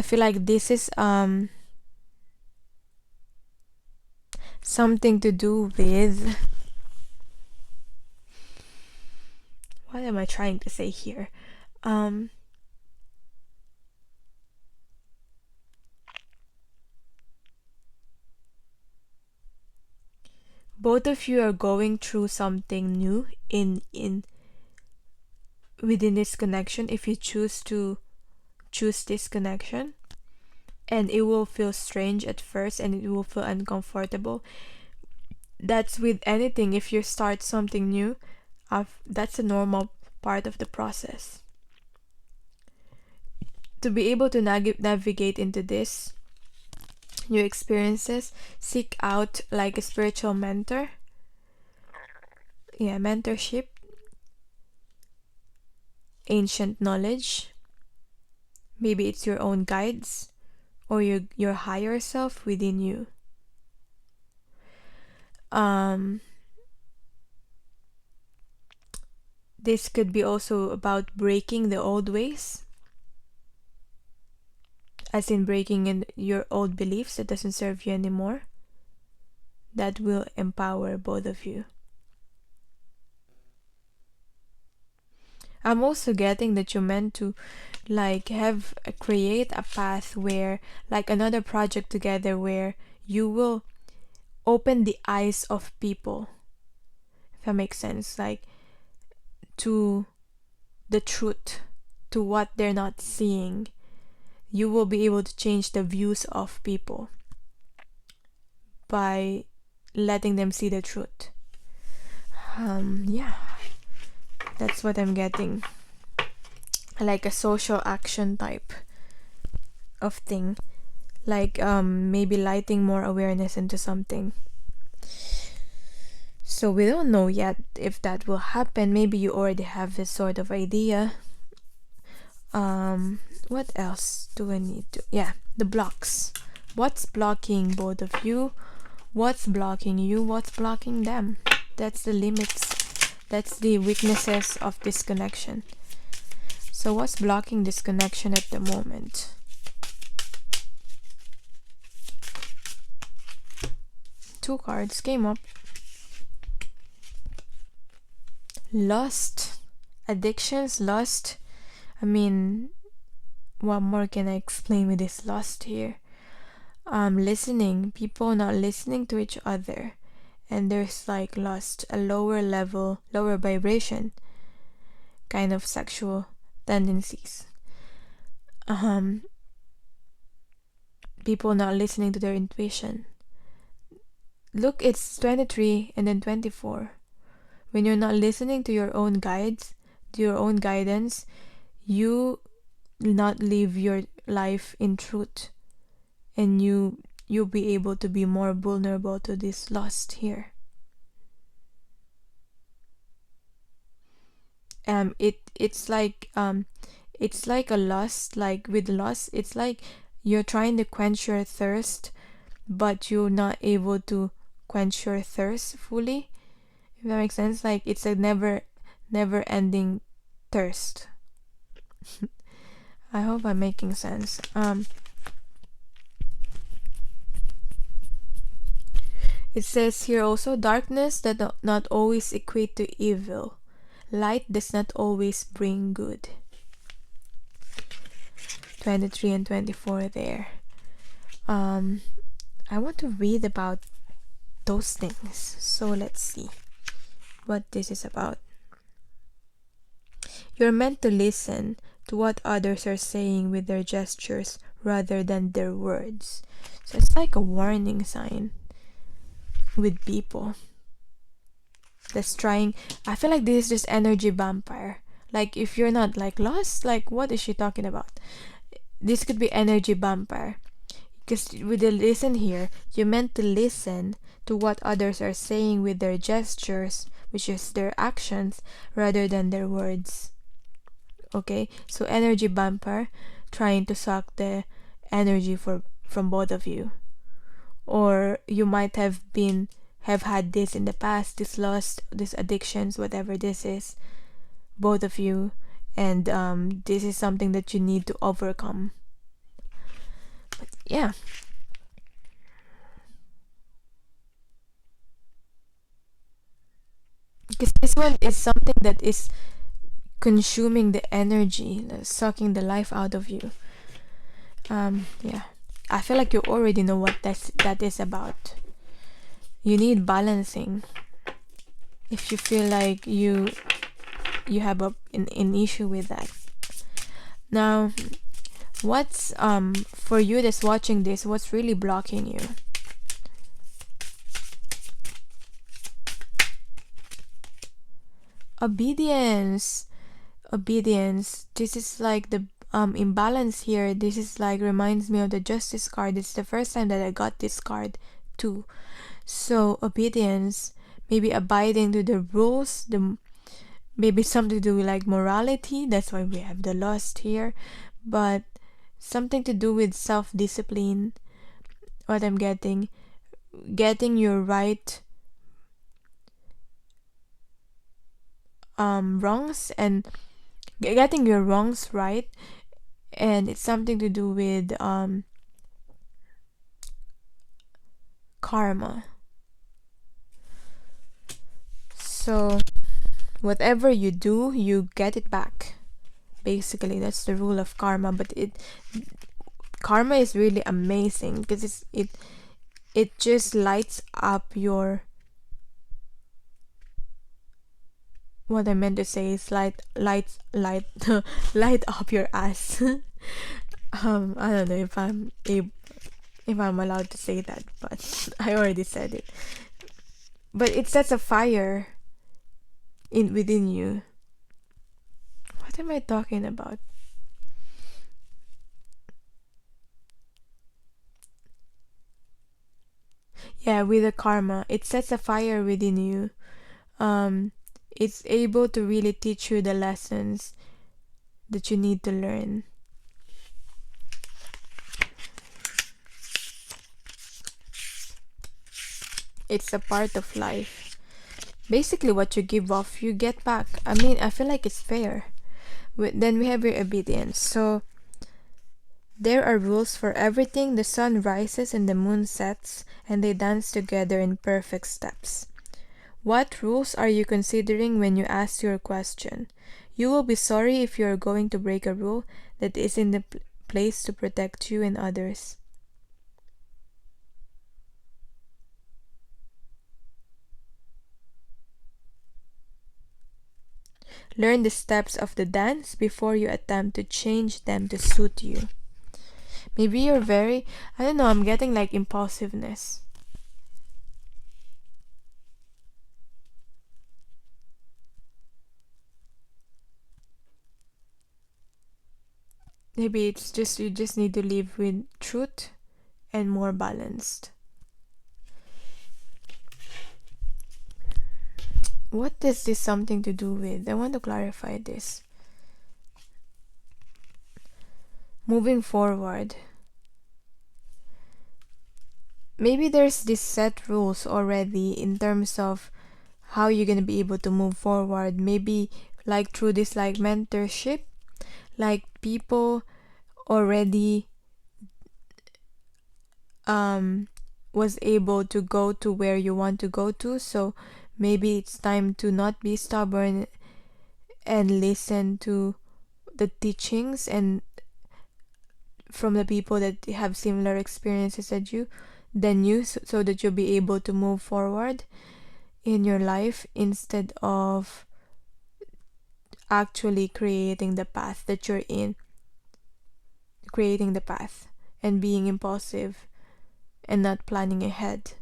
feel like this is something to do with, what am I trying to say here? Both of you are going through something new in within this connection if you choose this connection, and it will feel strange at first and it will feel uncomfortable. That's with anything. If you start something new, that's a normal part of the process. To be able to navigate into this new experiences, seek out like a spiritual mentor. Mentorship, ancient knowledge. Maybe it's your own guides or your higher self within you. This could be also about breaking the old ways, as in breaking in your old beliefs that doesn't serve you anymore. That will empower both of you. I'm also getting that you're meant to like create a path where like another project together where you will open the eyes of people, if that makes sense, like to the truth, to what they're not seeing. You will be able to change the views of people by letting them see the truth. That's what I'm getting, like a social action type of thing, like maybe lighting more awareness into something. So we don't know yet if that will happen. Maybe you already have this sort of idea. What else do I need to? Yeah, the blocks. What's blocking both of you? What's blocking you? What's blocking them? That's the limits. That's the weaknesses of this connection. So what's blocking this connection at the moment? Two cards came up. Lust, addictions, lust. I mean, what more can I explain with this lust here? Listening, people not listening to each other, and there's like lust, a lower level, lower vibration kind of sexual tendencies. People not listening to their intuition. Look, it's 23 and then 24. When you're not listening to your own guides, to your own guidance, you will not live your life in truth, and you'll be able to be more vulnerable to this lust here. It's like a lust. Like with lust, it's like you're trying to quench your thirst, but you're not able to quench your thirst fully, if that makes sense. Like it's a never ending thirst. I hope I'm making sense. It says here also, darkness does not always equate to evil. Light does not always bring good. 23 and 24 there. I want to read about those things. So let's see what this is about. You're meant to listen to what others are saying with their gestures rather than their words. So it's like a warning sign with people that's trying. I feel like this is just energy vampire. Like if you're not like lost, like what is she talking about? This could be energy vampire. Because with the listen here, you're meant to listen to what others are saying with their gestures, which is their actions, rather than their words. Okay, so energy vampire trying to suck the energy from both of you, or you might have had this in the past, this lust, this addictions, whatever this is, both of you, and this is something that you need to overcome. But yeah, because this one is something that is consuming the energy, sucking the life out of you. Yeah, I feel like you already know what that is about. You need balancing. If you feel like you have an issue with that. Now, what's for you that's watching this, what's really blocking you? Obedience. This is like the imbalance here. This is like reminds me of the justice card. It's the first time that I got this card too. So obedience, maybe abiding to the rules, maybe something to do with like morality. That's why we have the lust here, but something to do with self-discipline. What I'm getting your right wrongs, and getting your wrongs right, and it's something to do with karma. So whatever you do, you get it back. Basically, that's the rule of karma. But karma is really amazing because it just lights up your, what I meant to say is light light up your ass. I don't know if I'm allowed to say that, but I already said it. But it sets a fire within you. What am I talking about? Yeah, with the karma, it sets a fire within you. It's able to really teach you the lessons that you need to learn. It's a part of life. Basically, what you give off, you get back. I mean, I feel like it's fair. Then we have your obedience. So there are rules for everything. The sun rises and the moon sets, and they dance together in perfect steps. What rules are you considering when you ask your question? You will be sorry if you are going to break a rule that is in the place to protect you and others. Learn the steps of the dance before you attempt to change them to suit you. Maybe you're very, I don't know, I'm getting like impulsiveness. Maybe it's just you just need to live with truth and more balanced. What is this something to do with? I want to clarify this. Moving forward. Maybe there's this set rules already in terms of how you're gonna be able to move forward. Maybe like through this like mentorship, like people already was able to go to where you want to go to. So maybe it's time to not be stubborn and listen to the teachings and from the people that have similar experiences as you than you, so that you'll be able to move forward in your life instead of actually creating the path that you're in, creating the path and being impulsive and not planning ahead.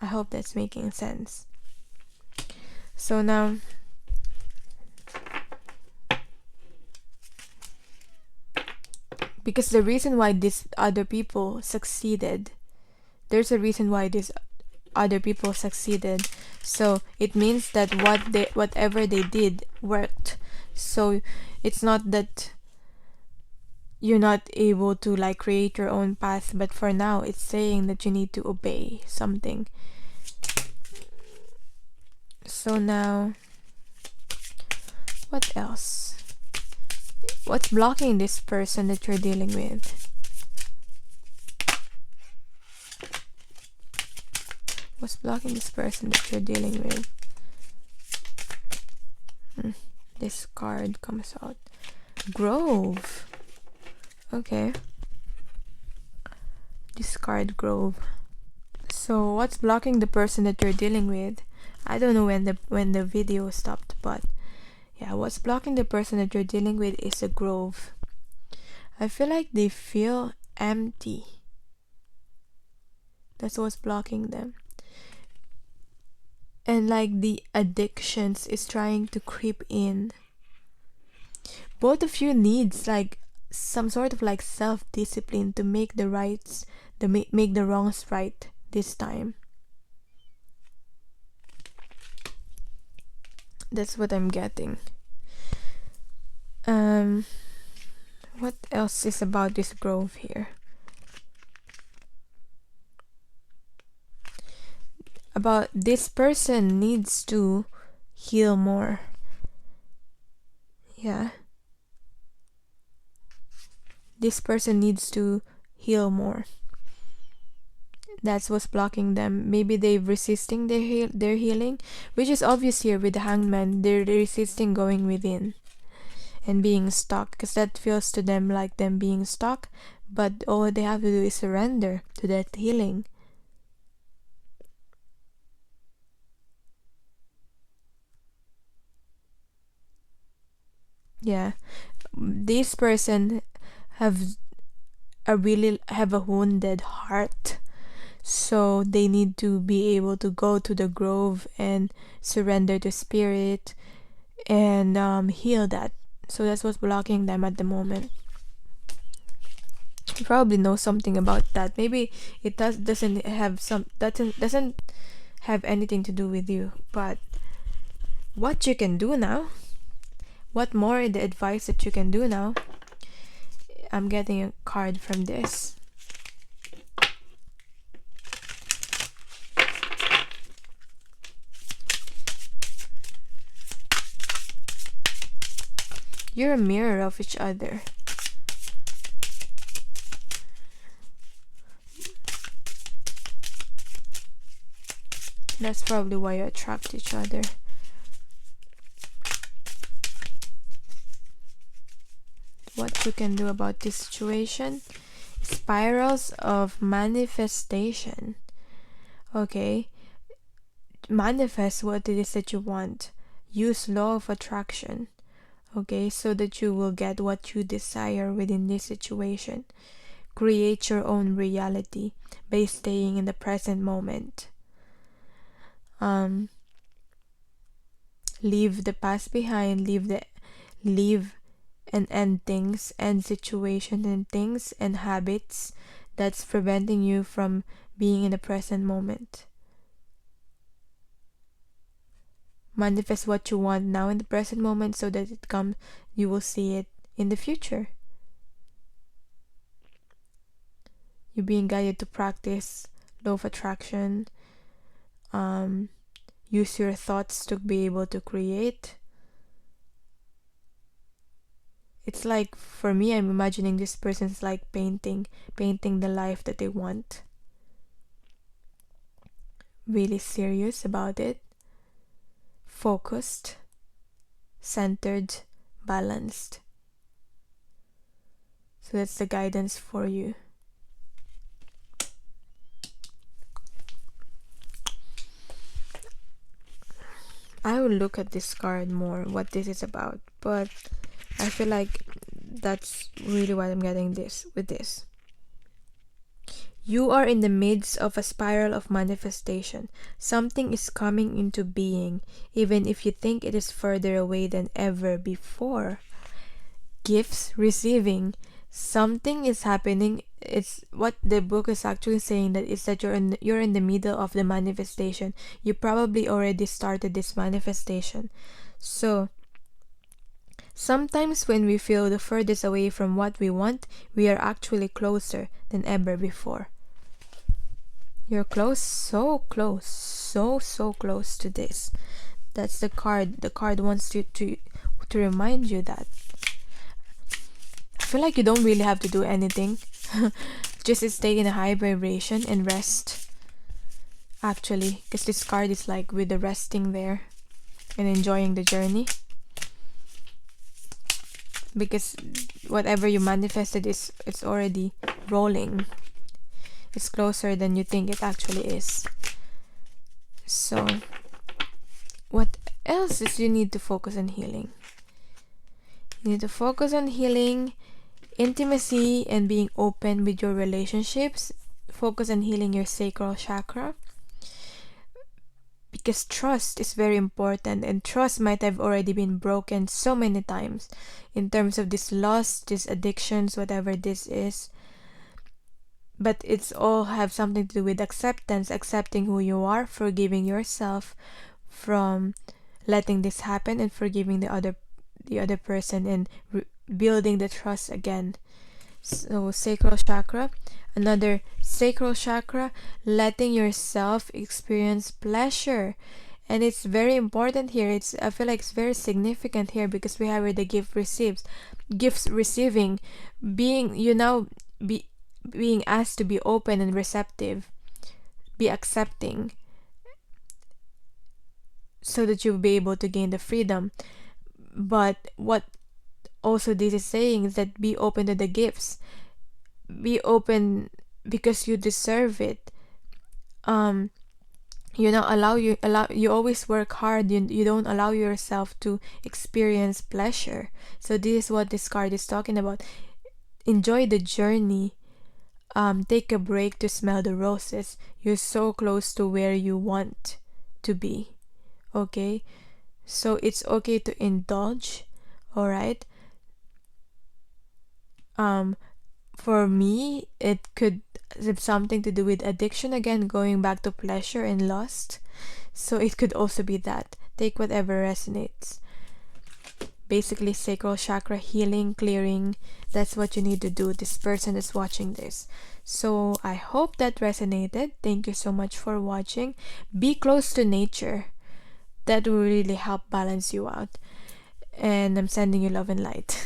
I hope that's making sense. So now, because the reason why these other people succeeded, there's a reason why these other people succeeded. So it means that whatever they did worked. So it's not that you're not able to like create your own path, but for now it's saying that you need to obey something. So now, what else? What's blocking this person that you're dealing with? What's blocking this person that you're dealing with? This card comes out. Grove. Okay. Discard Grove. So what's blocking the person that you're dealing with? I don't know when the video stopped, but yeah, what's blocking the person that you're dealing with is a grove. I feel like they feel empty. That's what's blocking them. And like the addictions is trying to creep in. Both of you needs like some sort of like self-discipline to make the rights, make the wrongs right this time. That's what I'm getting. What else is about this grove here? About this person needs to heal more. Yeah. This person needs to heal more. That's what's blocking them. Maybe they're resisting their healing, which is obvious here with the hangman. They're resisting going within and being stuck, because that feels to them like them being stuck, but all they have to do is surrender to that healing. Yeah, this person have a wounded heart, so they need to be able to go to the grove and surrender to spirit and heal that. So that's what's blocking them at the moment. You probably know something about that. Maybe it doesn't have anything to do with you, but what you can do now, what more the advice that you can do now. I'm getting a card from this. You're a mirror of each other. That's probably why you attract each other. What you can do about this situation? Spirals of manifestation. Okay, manifest what it is that you want. Use law of attraction, okay, so that you will get what you desire within this situation. Create your own reality by staying in the present moment. Leave the past behind. Leave and end things, end situation and things and habits that's preventing you from being in the present moment. Manifest what you want now in the present moment so that you will see it in the future. You're being guided to practice law of attraction. Use your thoughts to be able to create. It's like, for me, I'm imagining this person's like painting the life that they want. Really serious about it. Focused, centered, balanced. So that's the guidance for you. I will look at this card more, what this is about, but I feel like that's really what I'm getting with this. You are in the midst of a spiral of manifestation. Something is coming into being, even if you think it is further away than ever before. Gifts receiving. Something is happening. It's what the book is actually saying, that is that you're in the middle of the manifestation. You probably already started this manifestation. So sometimes when we feel the furthest away from what we want, we are actually closer than ever before. You're close, so close, so close to this. That's the card. The card wants you to remind you that. I feel like you don't really have to do anything. Just stay in a high vibration and rest. Actually, because this card is like with the resting there and enjoying the journey. Because whatever you manifested it's already rolling. It's closer than you think it actually is. So what else is you need to focus on healing? You need to focus on healing, intimacy, and being open with your relationships. Focus on healing your sacral chakra, because trust is very important, and trust might have already been broken so many times in terms of this loss, these addictions, whatever this is. But it's all have something to do with acceptance, accepting who you are, forgiving yourself from letting this happen, and forgiving the other person, and building the trust again. So sacral chakra, another sacral chakra, letting yourself experience pleasure. And it's very important here. I feel like it's very significant here, because we have where the gifts receiving, being asked to be open and receptive, be accepting, so that you'll be able to gain the freedom. But what also this is saying is that be open to the gifts. Be open because you deserve it. You always work hard. You don't allow yourself to experience pleasure. So this is what this card is talking about. Enjoy the journey. Take a break to smell the roses. You're so close to where you want to be. Okay? So it's okay to indulge. Alright? for me, it could have something to do with addiction, again, going back to pleasure and lust. So it could also be that. Take whatever resonates. Basically, sacral chakra healing, clearing. That's what you need to do. This person is watching this. So I hope that resonated. Thank you so much for watching. Be close to nature. That will really help balance you out. And I'm sending you love and light.